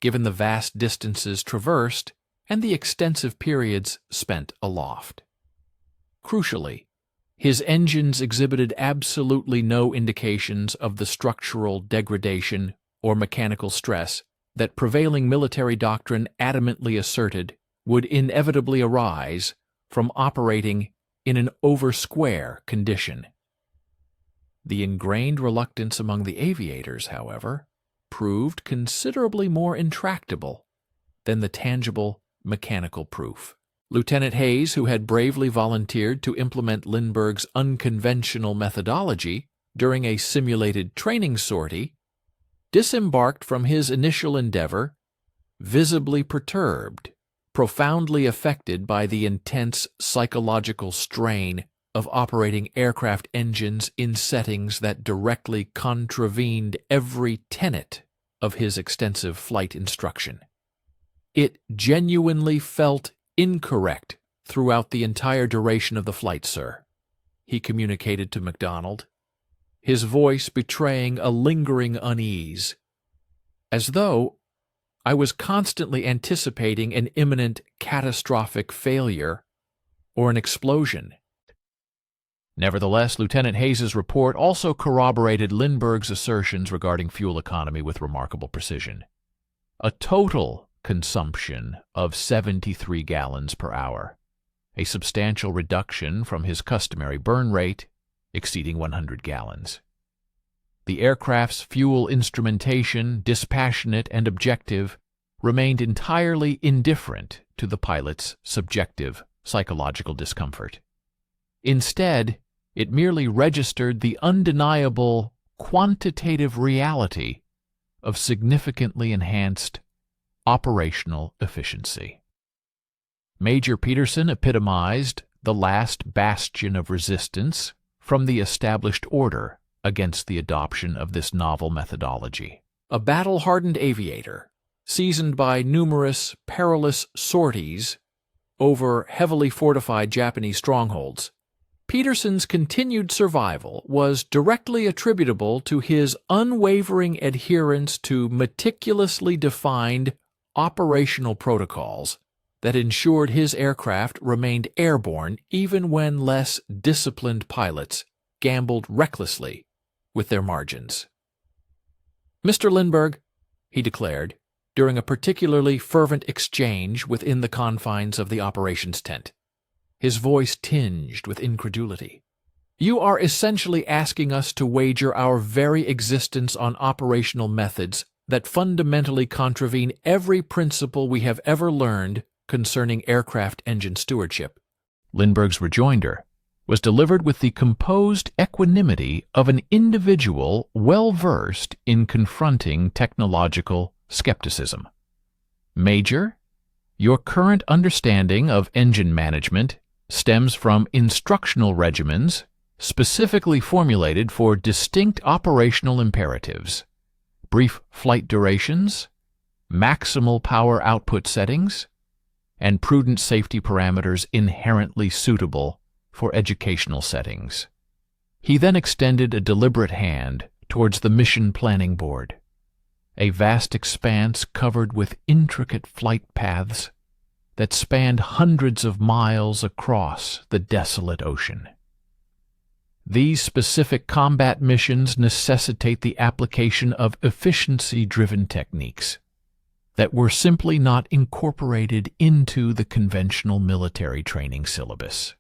given the vast distances traversed and the extensive periods spent aloft. Crucially, his engines exhibited absolutely no indications of the structural degradation or mechanical stress that prevailing military doctrine adamantly asserted would inevitably arise from operating in an over-square condition. The ingrained reluctance among the aviators, however, proved considerably more intractable than the tangible mechanical proof. Lieutenant Hayes, who had bravely volunteered to implement Lindbergh's unconventional methodology during a simulated training sortie, disembarked from his initial endeavor, visibly perturbed, profoundly affected by the intense psychological strain of operating aircraft engines in settings that directly contravened every tenet of his extensive flight instruction. It genuinely felt "Incorrect throughout the entire duration of the flight, sir," he communicated to MacDonald, his voice betraying a lingering unease, as though I was constantly anticipating an imminent catastrophic failure or an explosion. Nevertheless, Lieutenant Hayes's report also corroborated Lindbergh's assertions regarding fuel economy with remarkable precision. A total consumption of 73 gallons per hour, a substantial reduction from his customary burn rate exceeding 100 gallons. The aircraft's fuel instrumentation, dispassionate and objective, remained entirely indifferent to the pilot's subjective psychological discomfort. Instead, it merely registered the undeniable quantitative reality of significantly enhanced operational efficiency. Major Peterson epitomized the last bastion of resistance from the established order against the adoption of this novel methodology. A battle-hardened aviator, seasoned by numerous perilous sorties over heavily fortified Japanese strongholds, Peterson's continued survival was directly attributable to his unwavering adherence to meticulously defined operational protocols that ensured his aircraft remained airborne even when less disciplined pilots gambled recklessly with their margins. "Mr. Lindbergh," he declared, during a particularly fervent exchange within the confines of the operations tent, his voice tinged with incredulity, "you are essentially asking us to wager our very existence on operational methods that fundamentally contravene every principle we have ever learned concerning aircraft engine stewardship." Lindbergh's rejoinder was delivered with the composed equanimity of an individual well-versed in confronting technological skepticism. "Major, your current understanding of engine management stems from instructional regimens specifically formulated for distinct operational imperatives: brief flight durations, maximal power output settings, and prudent safety parameters inherently suitable for educational settings." He then extended a deliberate hand towards the mission planning board, a vast expanse covered with intricate flight paths that spanned hundreds of miles across the desolate ocean. These specific combat missions necessitate the application of efficiency-driven techniques that were simply not incorporated into the conventional military training syllabus.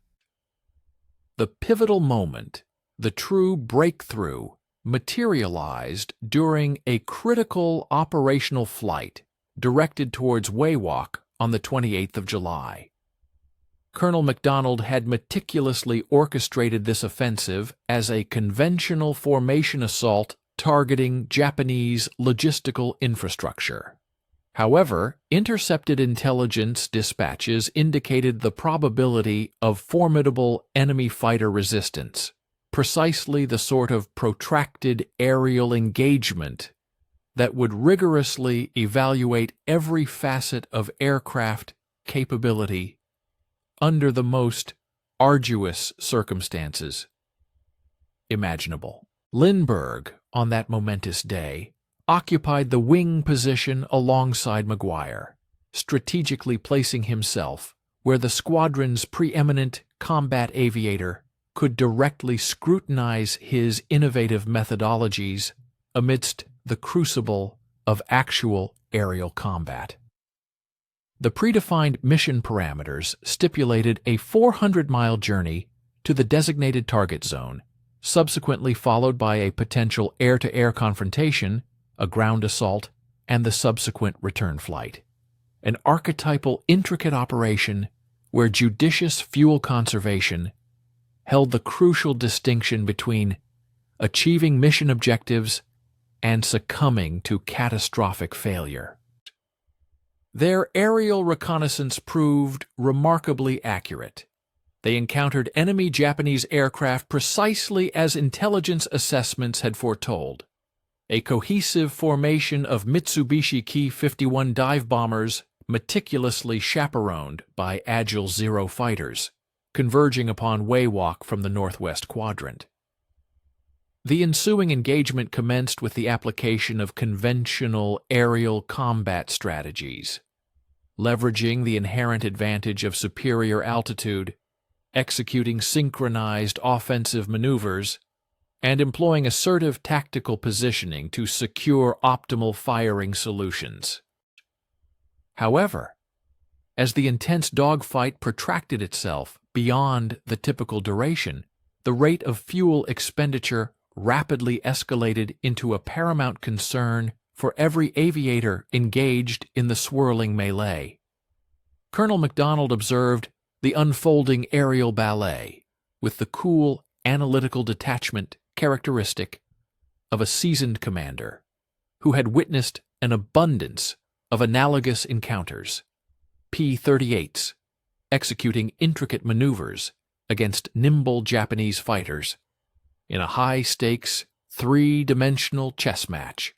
The pivotal moment, the true breakthrough, materialized during a critical operational flight directed towards Wewak on the 28th of July. Colonel MacDonald had meticulously orchestrated this offensive as a conventional formation assault targeting Japanese logistical infrastructure. However, intercepted intelligence dispatches indicated the probability of formidable enemy fighter resistance, precisely the sort of protracted aerial engagement that would rigorously evaluate every facet of aircraft capability under the most arduous circumstances imaginable. Lindbergh, on that momentous day, occupied the wing position alongside Maguire, strategically placing himself where the squadron's preeminent combat aviator could directly scrutinize his innovative methodologies amidst the crucible of actual aerial combat. The predefined mission parameters stipulated a 400-mile journey to the designated target zone, subsequently followed by a potential air-to-air confrontation, a ground assault, and the subsequent return flight. An archetypal, intricate operation where judicious fuel conservation held the crucial distinction between achieving mission objectives and succumbing to catastrophic failure. Their aerial reconnaissance proved remarkably accurate. They encountered enemy Japanese aircraft precisely as intelligence assessments had foretold. A cohesive formation of Mitsubishi Ki-51 dive bombers meticulously chaperoned by agile Zero fighters, converging upon Waywalk from the northwest quadrant. The ensuing engagement commenced with the application of conventional aerial combat strategies, leveraging the inherent advantage of superior altitude, executing synchronized offensive maneuvers, and employing assertive tactical positioning to secure optimal firing solutions. However, as the intense dogfight protracted itself beyond the typical duration, the rate of fuel expenditure rapidly escalated into a paramount concern for every aviator engaged in the swirling melee. Colonel MacDonald observed the unfolding aerial ballet with the cool, analytical detachment characteristic of a seasoned commander who had witnessed an abundance of analogous encounters, P-38s executing intricate maneuvers against nimble Japanese fighters in a high-stakes, three-dimensional chess match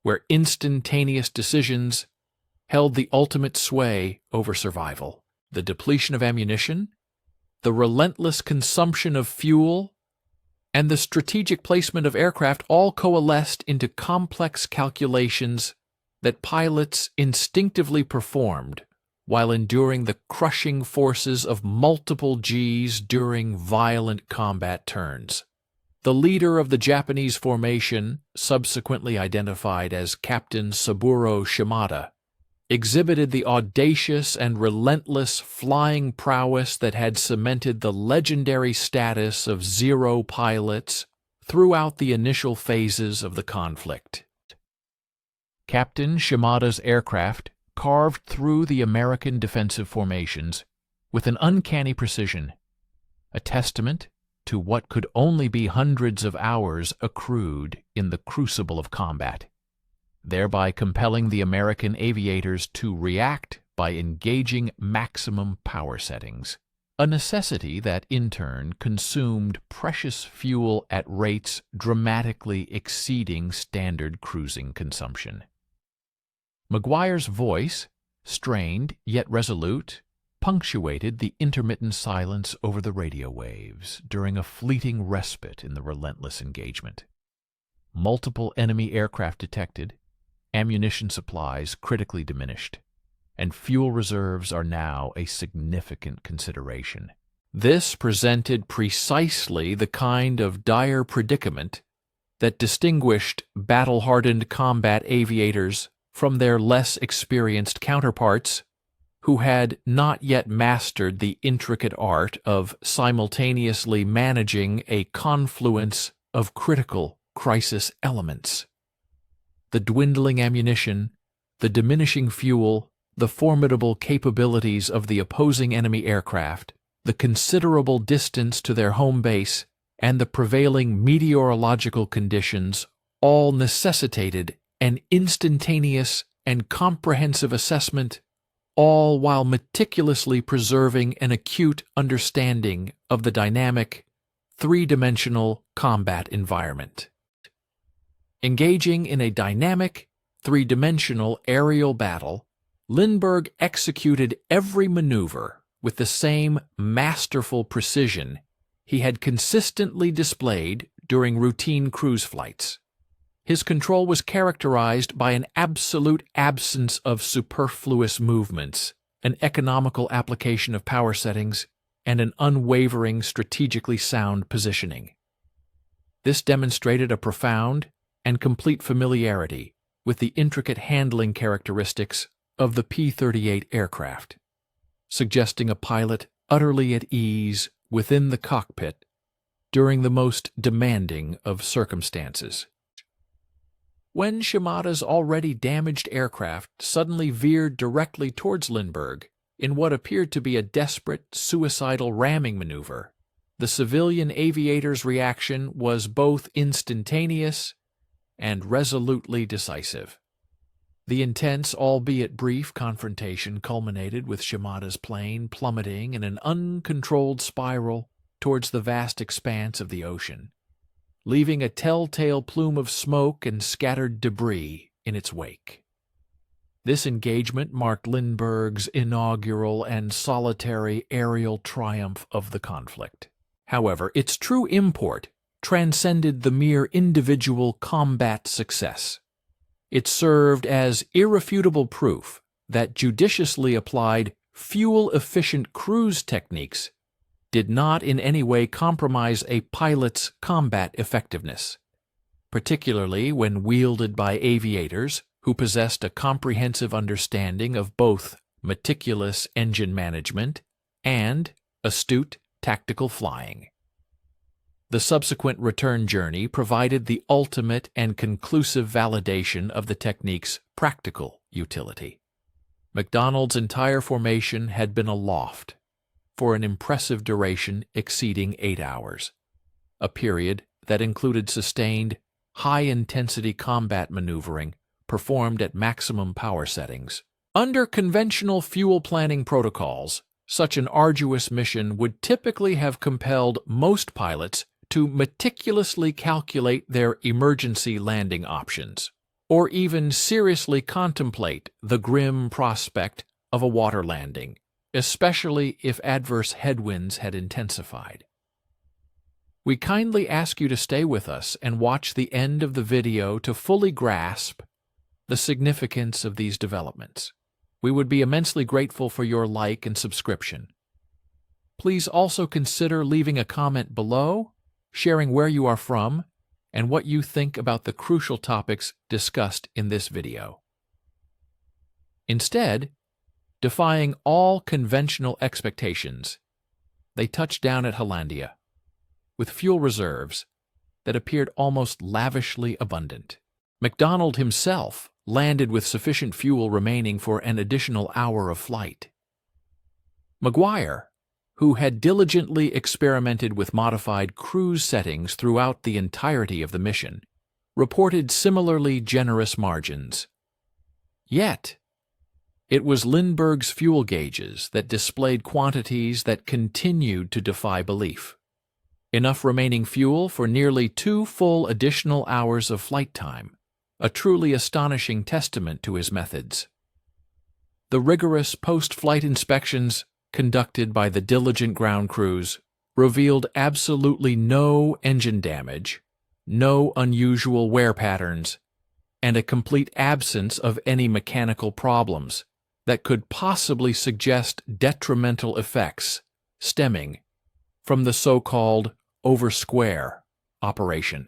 where instantaneous decisions held the ultimate sway over survival. The depletion of ammunition, the relentless consumption of fuel, and the strategic placement of aircraft all coalesced into complex calculations that pilots instinctively performed while enduring the crushing forces of multiple Gs during violent combat turns. The leader of the Japanese formation, subsequently identified as Captain Saburo Shimada, exhibited the audacious and relentless flying prowess that had cemented the legendary status of Zero pilots throughout the initial phases of the conflict. Captain Shimada's aircraft carved through the American defensive formations with an uncanny precision, a testament to what could only be hundreds of hours accrued in the crucible of combat, thereby compelling the American aviators to react by engaging maximum power settings, a necessity that in turn consumed precious fuel at rates dramatically exceeding standard cruising consumption. McGuire's voice, strained yet resolute, punctuated the intermittent silence over the radio waves during a fleeting respite in the relentless engagement. Multiple enemy aircraft detected, ammunition supplies critically diminished, and fuel reserves are now a significant consideration. This presented precisely the kind of dire predicament that distinguished battle-hardened combat aviators from their less experienced counterparts who had not yet mastered the intricate art of simultaneously managing a confluence of critical crisis elements. The dwindling ammunition, the diminishing fuel, the formidable capabilities of the opposing enemy aircraft, the considerable distance to their home base, and the prevailing meteorological conditions all necessitated an instantaneous and comprehensive assessment, all while meticulously preserving an acute understanding of the dynamic, three-dimensional combat environment. Engaging in a dynamic, three-dimensional aerial battle, Lindbergh executed every maneuver with the same masterful precision he had consistently displayed during routine cruise flights. His control was characterized by an absolute absence of superfluous movements, an economical application of power settings, and an unwavering strategically sound positioning. This demonstrated a profound and complete familiarity with the intricate handling characteristics of the P-38 aircraft, suggesting a pilot utterly at ease within the cockpit during the most demanding of circumstances. When Shimada's already damaged aircraft suddenly veered directly towards Lindbergh in what appeared to be a desperate, suicidal ramming maneuver, the civilian aviator's reaction was both instantaneous and resolutely decisive. The intense, albeit brief, confrontation culminated with Shimada's plane plummeting in an uncontrolled spiral towards the vast expanse of the ocean, leaving a telltale plume of smoke and scattered debris in its wake. This engagement marked Lindbergh's inaugural and solitary aerial triumph of the conflict. However, its true import transcended the mere individual combat success. It served as irrefutable proof that judiciously applied, fuel-efficient cruise techniques did not in any way compromise a pilot's combat effectiveness, particularly when wielded by aviators who possessed a comprehensive understanding of both meticulous engine management and astute tactical flying. The subsequent return journey provided the ultimate and conclusive validation of the technique's practical utility. McDonald's entire formation had been aloft for an impressive duration exceeding 8 hours, a period that included sustained, high-intensity combat maneuvering performed at maximum power settings. Under conventional fuel planning protocols, such an arduous mission would typically have compelled most pilots to meticulously calculate their emergency landing options, or even seriously contemplate the grim prospect of a water landing, especially if adverse headwinds had intensified. We kindly ask you to stay with us and watch the end of the video to fully grasp the significance of these developments. We would be immensely grateful for your like and subscription. Please also consider leaving a comment below, sharing where you are from, and what you think about the crucial topics discussed in this video. Instead, defying all conventional expectations, they touched down at Hollandia with fuel reserves that appeared almost lavishly abundant. McDonald himself landed with sufficient fuel remaining for an additional hour of flight. McGuire, who had diligently experimented with modified cruise settings throughout the entirety of the mission, reported similarly generous margins. Yet, it was Lindbergh's fuel gauges that displayed quantities that continued to defy belief. Enough remaining fuel for nearly 2 full additional hours of flight time, a truly astonishing testament to his methods. The rigorous post-flight inspections conducted by the diligent ground crews revealed absolutely no engine damage, no unusual wear patterns, and a complete absence of any mechanical problems that could possibly suggest detrimental effects stemming from the so-called over-square operation.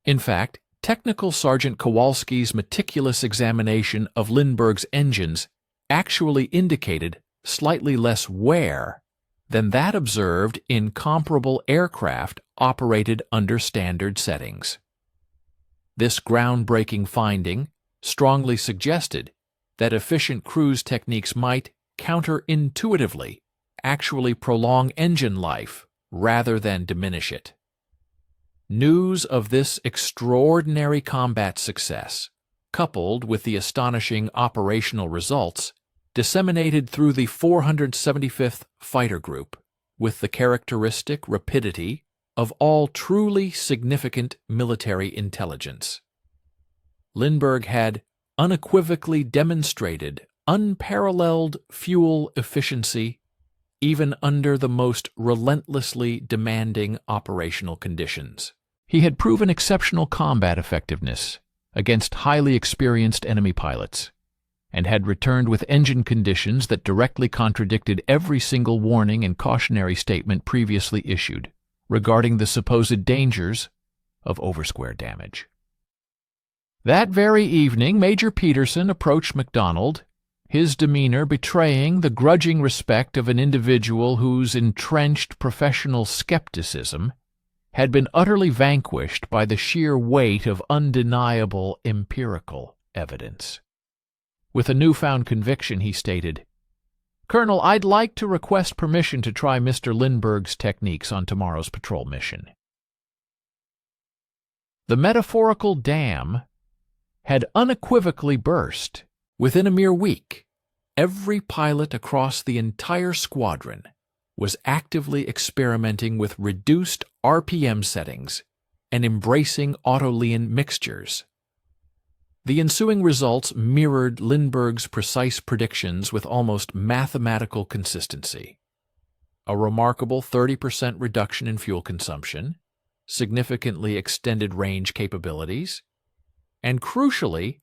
In fact, Technical Sergeant Kowalski's meticulous examination of Lindbergh's engines actually indicated slightly less wear than that observed in comparable aircraft operated under standard settings. This groundbreaking finding strongly suggested that efficient cruise techniques might, counterintuitively, actually prolong engine life rather than diminish it. News of this extraordinary combat success, coupled with the astonishing operational results, disseminated through the 475th Fighter Group with the characteristic rapidity of all truly significant military intelligence. Lindbergh had unequivocally demonstrated unparalleled fuel efficiency even under the most relentlessly demanding operational conditions. He had proven exceptional combat effectiveness against highly experienced enemy pilots, and had returned with engine conditions that directly contradicted every single warning and cautionary statement previously issued regarding the supposed dangers of oversquare damage. That very evening, Major Peterson approached McDonald, his demeanor betraying the grudging respect of an individual whose entrenched professional skepticism had been utterly vanquished by the sheer weight of undeniable empirical evidence. With a newfound conviction, he stated, "Colonel, I'd like to request permission to try Mr. Lindbergh's techniques on tomorrow's patrol mission." The metaphorical dam had unequivocally burst. Within a mere week, every pilot across the entire squadron was actively experimenting with reduced RPM settings and embracing autolean mixtures. The ensuing results mirrored Lindbergh's precise predictions with almost mathematical consistency. A remarkable 30% reduction in fuel consumption, significantly extended range capabilities, and crucially,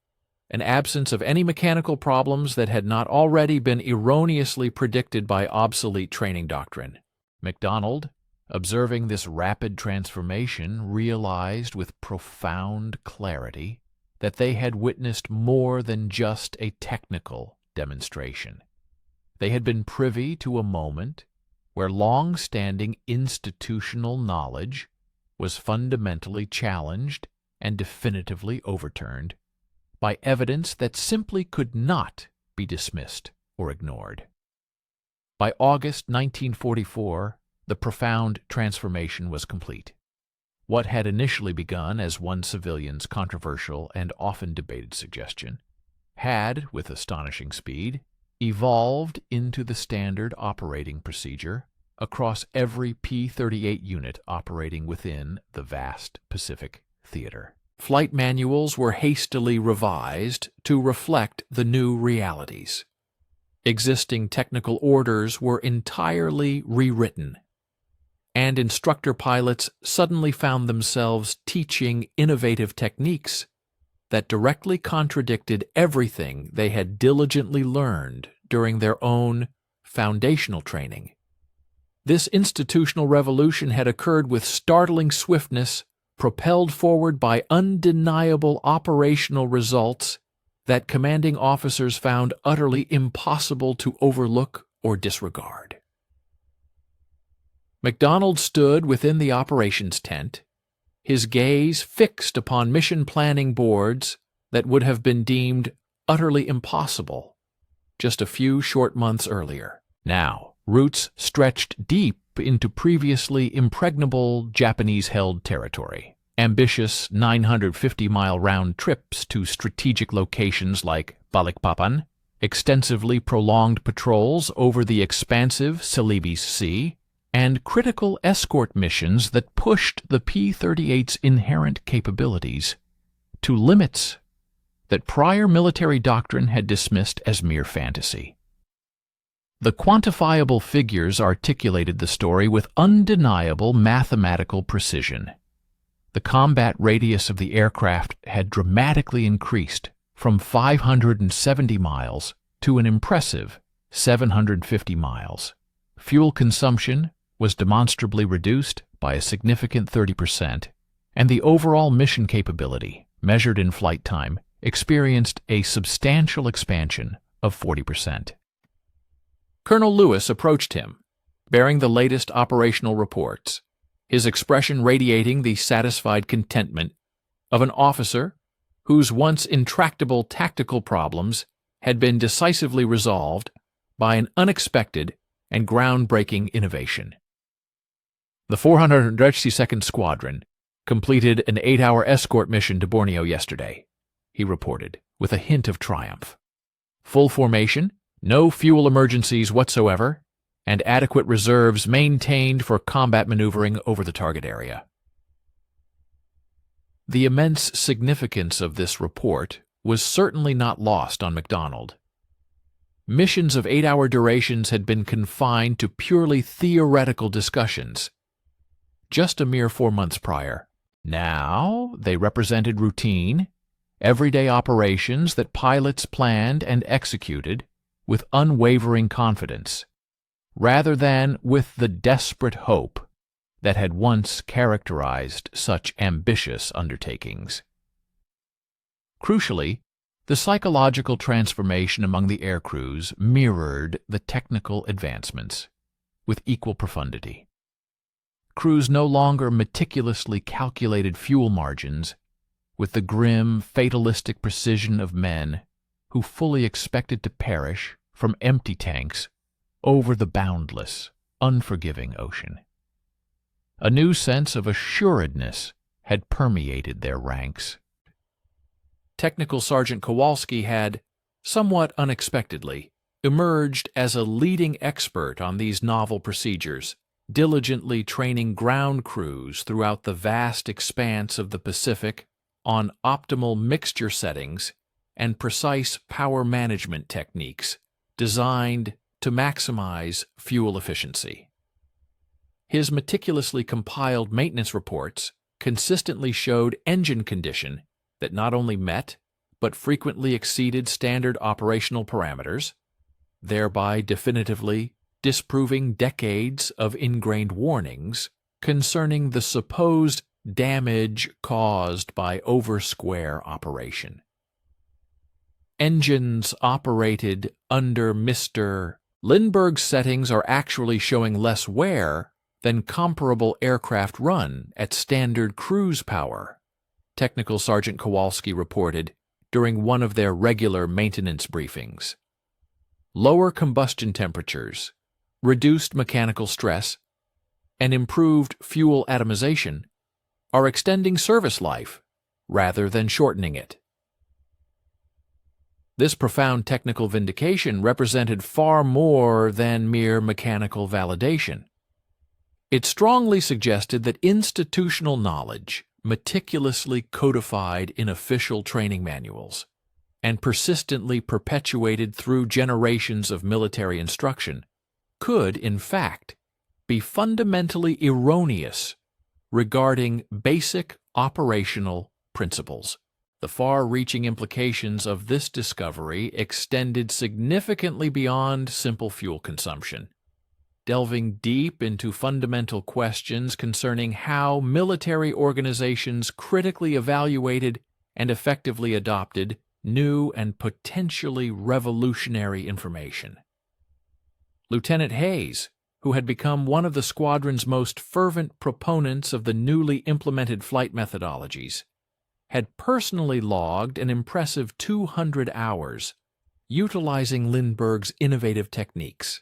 an absence of any mechanical problems that had not already been erroneously predicted by obsolete training doctrine. MacDonald, observing this rapid transformation, realized with profound clarity that they had witnessed more than just a technical demonstration. They had been privy to a moment where long-standing institutional knowledge was fundamentally challenged and definitively overturned by evidence that simply could not be dismissed or ignored. By August 1944, the profound transformation was complete. What had initially begun as one civilian's controversial and often debated suggestion had, with astonishing speed, evolved into the standard operating procedure across every P-38 unit operating within the vast Pacific theater. Flight manuals were hastily revised to reflect the new realities. Existing technical orders were entirely rewritten, and instructor pilots suddenly found themselves teaching innovative techniques that directly contradicted everything they had diligently learned during their own foundational training. This institutional revolution had occurred with startling swiftness, propelled forward by undeniable operational results that commanding officers found utterly impossible to overlook or disregard. MacDonald stood within the operations tent, his gaze fixed upon mission planning boards that would have been deemed utterly impossible just a few short months earlier. Now, roots stretched deep into previously impregnable Japanese-held territory. Ambitious 950-mile round trips to strategic locations like Balikpapan, extensively prolonged patrols over the expansive Celebes Sea, and critical escort missions that pushed the P-38's inherent capabilities to limits that prior military doctrine had dismissed as mere fantasy. The quantifiable figures articulated the story with undeniable mathematical precision. The combat radius of the aircraft had dramatically increased from 570 miles to an impressive 750 miles. Fuel consumption was demonstrably reduced by a significant 30%, and the overall mission capability, measured in flight time, experienced a substantial expansion of 40%. Colonel Lewis approached him, bearing the latest operational reports, his expression radiating the satisfied contentment of an officer whose once intractable tactical problems had been decisively resolved by an unexpected and groundbreaking innovation. The 432nd Squadron completed an 8-hour escort mission to Borneo yesterday, he reported, with a hint of triumph. Full formation, no fuel emergencies whatsoever, and adequate reserves maintained for combat maneuvering over the target area. The immense significance of this report was certainly not lost on MacDonald. Missions of 8-hour durations had been confined to purely theoretical discussions just a mere 4 months prior. Now they represented routine, everyday operations that pilots planned and executed with unwavering confidence, rather than with the desperate hope that had once characterized such ambitious undertakings. Crucially, the psychological transformation among the aircrews mirrored the technical advancements with equal profundity. Crews no longer meticulously calculated fuel margins with the grim, fatalistic precision of men who fully expected to perish from empty tanks over the boundless, unforgiving ocean. A new sense of assuredness had permeated their ranks. Technical Sergeant Kowalski had, somewhat unexpectedly, emerged as a leading expert on these novel procedures, diligently training ground crews throughout the vast expanse of the Pacific on optimal mixture settings and precise power management techniques designed to maximize fuel efficiency. His meticulously compiled maintenance reports consistently showed engine condition that not only met but frequently exceeded standard operational parameters, thereby definitively disproving decades of ingrained warnings concerning the supposed damage caused by over-square operation. Engines operated under Mr. Lindbergh's settings are actually showing less wear than comparable aircraft run at standard cruise power, Technical Sergeant Kowalski reported during one of their regular maintenance briefings. Lower combustion temperatures, reduced mechanical stress, and improved fuel atomization are extending service life rather than shortening it. This profound technical vindication represented far more than mere mechanical validation. It strongly suggested that institutional knowledge, meticulously codified in official training manuals, and persistently perpetuated through generations of military instruction, could, in fact, be fundamentally erroneous regarding basic operational principles. The far-reaching implications of this discovery extended significantly beyond simple fuel consumption, delving deep into fundamental questions concerning how military organizations critically evaluated and effectively adopted new and potentially revolutionary information. Lieutenant Hayes, who had become one of the squadron's most fervent proponents of the newly implemented flight methodologies, had personally logged an impressive 200 hours utilizing Lindbergh's innovative techniques.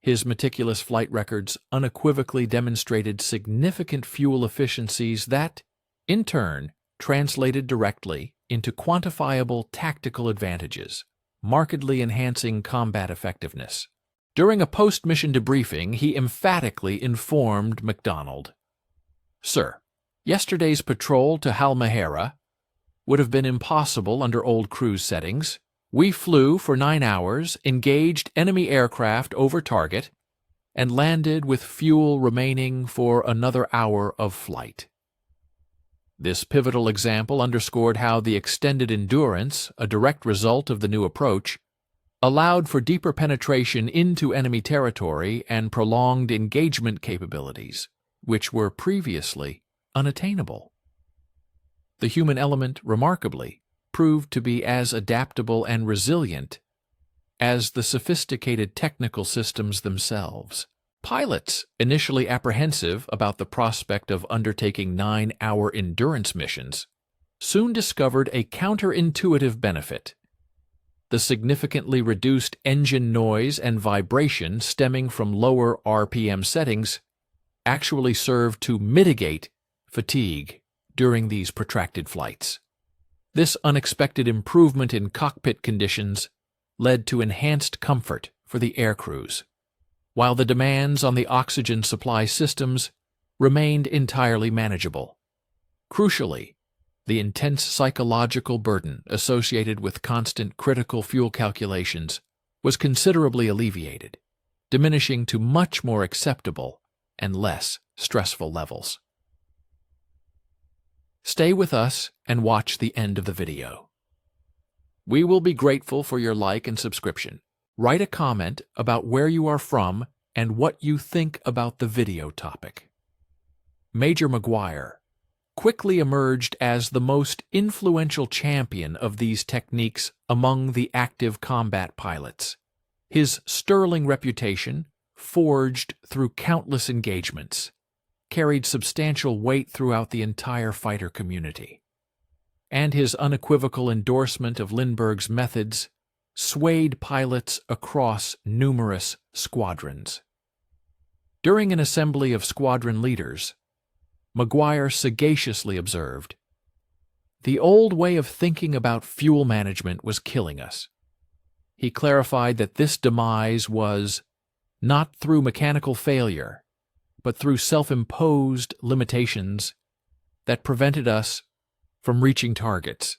His meticulous flight records unequivocally demonstrated significant fuel efficiencies that, in turn, translated directly into quantifiable tactical advantages, markedly enhancing combat effectiveness. During a post-mission debriefing, he emphatically informed MacDonald, "Sir, yesterday's patrol to Halmahera would have been impossible under old cruise settings. We flew for 9 hours, engaged enemy aircraft over target, and landed with fuel remaining for another hour of flight." This pivotal example underscored how the extended endurance, a direct result of the new approach, allowed for deeper penetration into enemy territory and prolonged engagement capabilities, which were previously unattainable. The human element, remarkably, proved to be as adaptable and resilient as the sophisticated technical systems themselves. Pilots, initially apprehensive about the prospect of undertaking 9-hour endurance missions, soon discovered a counterintuitive benefit. The significantly reduced engine noise and vibration stemming from lower RPM settings actually served to mitigate fatigue during these protracted flights. This unexpected improvement in cockpit conditions led to enhanced comfort for the air crews, while the demands on the oxygen supply systems remained entirely manageable. Crucially, the intense psychological burden associated with constant critical fuel calculations was considerably alleviated, diminishing to much more acceptable and less stressful levels. Stay with us and watch the end of the video. We will be grateful for your like and subscription. Write a comment about where you are from and what you think about the video topic. Major McGuire quickly emerged as the most influential champion of these techniques among the active combat pilots. His sterling reputation, forged through countless engagements, carried substantial weight throughout the entire fighter community, and his unequivocal endorsement of Lindbergh's methods swayed pilots across numerous squadrons. During an assembly of squadron leaders, McGuire sagaciously observed, "The old way of thinking about fuel management was killing us." He clarified that this demise was not through mechanical failure, but through self-imposed limitations that prevented us from reaching targets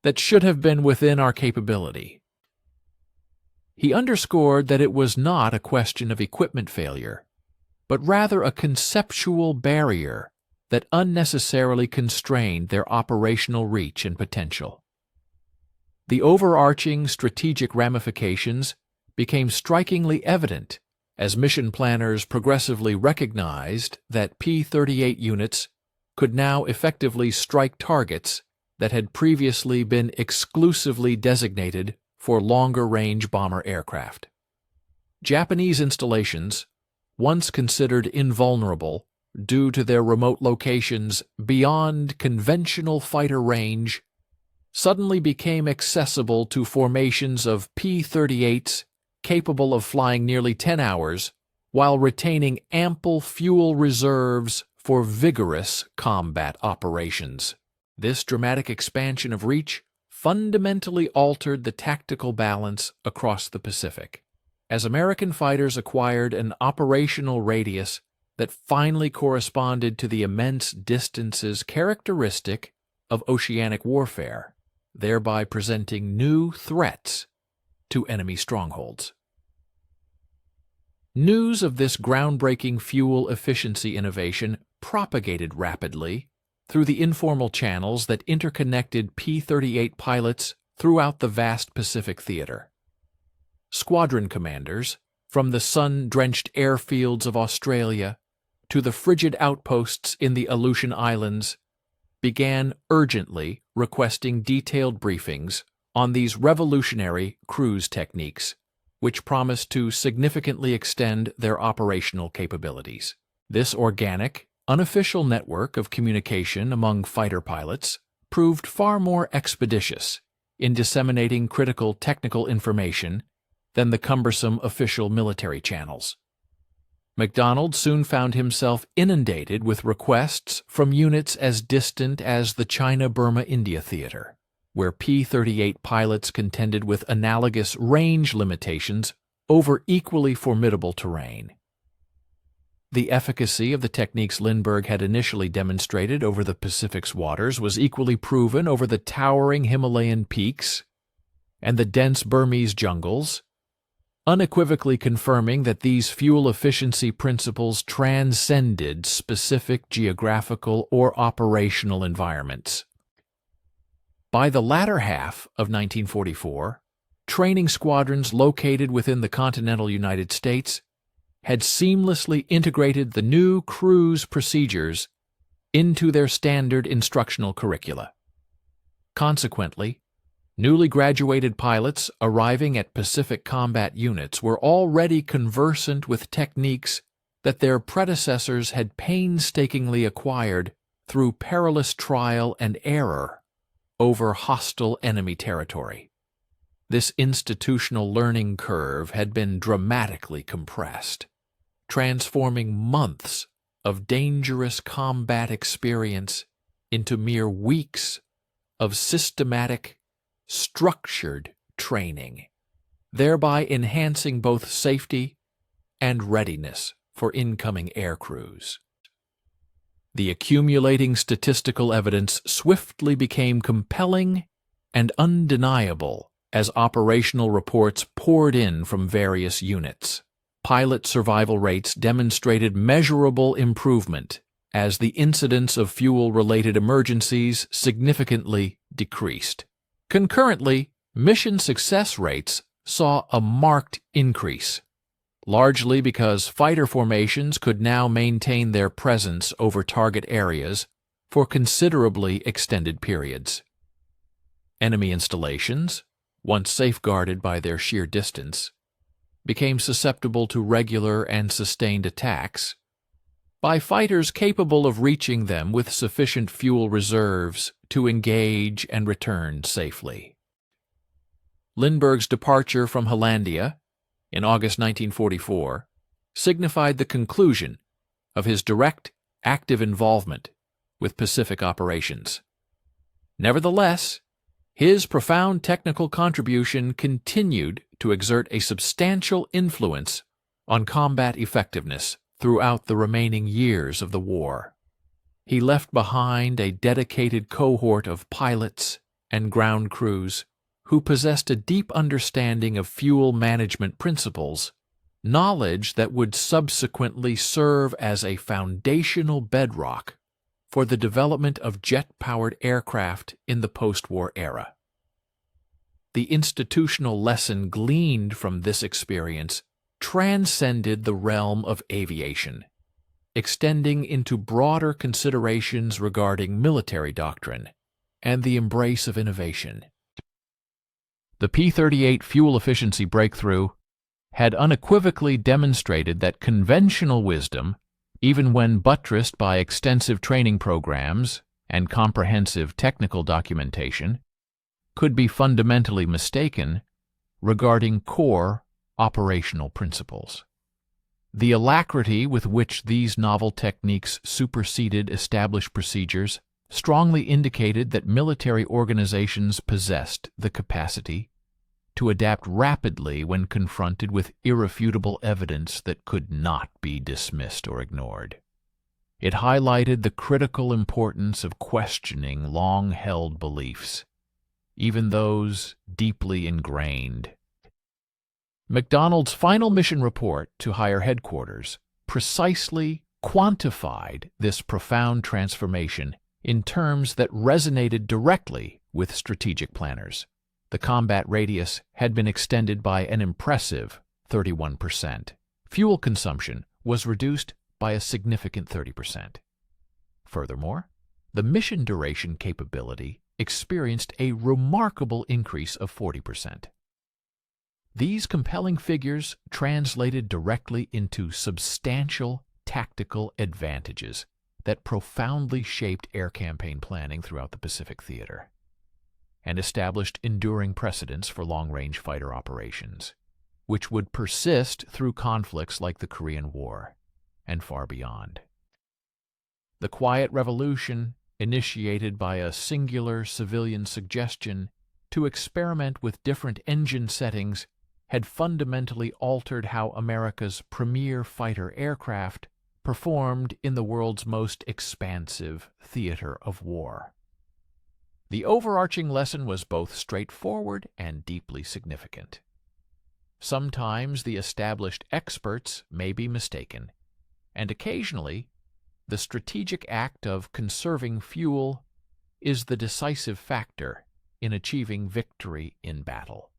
that should have been within our capability. He underscored that it was not a question of equipment failure, but rather a conceptual barrier that unnecessarily constrained their operational reach and potential. The overarching strategic ramifications became strikingly evident as mission planners progressively recognized that P-38 units could now effectively strike targets that had previously been exclusively designated for longer-range bomber aircraft. Japanese installations, once considered invulnerable due to their remote locations beyond conventional fighter range, suddenly became accessible to formations of P-38s capable of flying nearly 10 hours while retaining ample fuel reserves for vigorous combat operations. This dramatic expansion of reach fundamentally altered the tactical balance across the Pacific, as American fighters acquired an operational radius that finally corresponded to the immense distances characteristic of oceanic warfare, thereby presenting new threats to enemy strongholds. News of this groundbreaking fuel efficiency innovation propagated rapidly through the informal channels that interconnected P-38 pilots throughout the vast Pacific theater. Squadron commanders, from the sun-drenched airfields of Australia to the frigid outposts in the Aleutian Islands, began urgently requesting detailed briefings on these revolutionary cruise techniques, which promised to significantly extend their operational capabilities. This organic, unofficial network of communication among fighter pilots proved far more expeditious in disseminating critical technical information than the cumbersome official military channels. MacDonald soon found himself inundated with requests from units as distant as the China-Burma-India theater, where P-38 pilots contended with analogous range limitations over equally formidable terrain. The efficacy of the techniques Lindbergh had initially demonstrated over the Pacific's waters was equally proven over the towering Himalayan peaks and the dense Burmese jungles, unequivocally confirming that these fuel efficiency principles transcended specific geographical or operational environments. By the latter half of 1944, training squadrons located within the continental United States had seamlessly integrated the new cruise procedures into their standard instructional curricula. Consequently, newly graduated pilots arriving at Pacific combat units were already conversant with techniques that their predecessors had painstakingly acquired through perilous trial and error over hostile enemy territory. This institutional learning curve had been dramatically compressed, transforming months of dangerous combat experience into mere weeks of systematic, structured training, thereby enhancing both safety and readiness for incoming air crews. The accumulating statistical evidence swiftly became compelling and undeniable as operational reports poured in from various units. Pilot survival rates demonstrated measurable improvement as the incidence of fuel-related emergencies significantly decreased. Concurrently, mission success rates saw a marked increase, largely because fighter formations could now maintain their presence over target areas for considerably extended periods. Enemy installations, once safeguarded by their sheer distance, became susceptible to regular and sustained attacks by fighters capable of reaching them with sufficient fuel reserves to engage and return safely. Lindbergh's departure from Hollandia in August 1944 signified the conclusion of his direct, active involvement with Pacific operations. Nevertheless, his profound technical contribution continued to exert a substantial influence on combat effectiveness throughout the remaining years of the war. He left behind a dedicated cohort of pilots and ground crews who possessed a deep understanding of fuel management principles, knowledge that would subsequently serve as a foundational bedrock for the development of jet-powered aircraft in the post-war era. The institutional lesson gleaned from this experience transcended the realm of aviation, extending into broader considerations regarding military doctrine and the embrace of innovation. The P-38 fuel efficiency breakthrough had unequivocally demonstrated that conventional wisdom, even when buttressed by extensive training programs and comprehensive technical documentation, could be fundamentally mistaken regarding core operational principles. The alacrity with which these novel techniques superseded established procedures strongly indicated that military organizations possessed the capacity to adapt rapidly when confronted with irrefutable evidence that could not be dismissed or ignored. It highlighted the critical importance of questioning long-held beliefs, even those deeply ingrained. McDonald's final mission report to higher headquarters precisely quantified this profound transformation in terms that resonated directly with strategic planners. The combat radius had been extended by an impressive 31%. Fuel consumption was reduced by a significant 30%. Furthermore, the mission duration capability experienced a remarkable increase of 40%. These compelling figures translated directly into substantial tactical advantages that profoundly shaped air campaign planning throughout the Pacific Theater and established enduring precedents for long-range fighter operations, which would persist through conflicts like the Korean War and far beyond. The quiet revolution, initiated by a singular civilian suggestion to experiment with different engine settings, had fundamentally altered how America's premier fighter aircraft performed in the world's most expansive theater of war. The overarching lesson was both straightforward and deeply significant. Sometimes the established experts may be mistaken, and occasionally the strategic act of conserving fuel is the decisive factor in achieving victory in battle.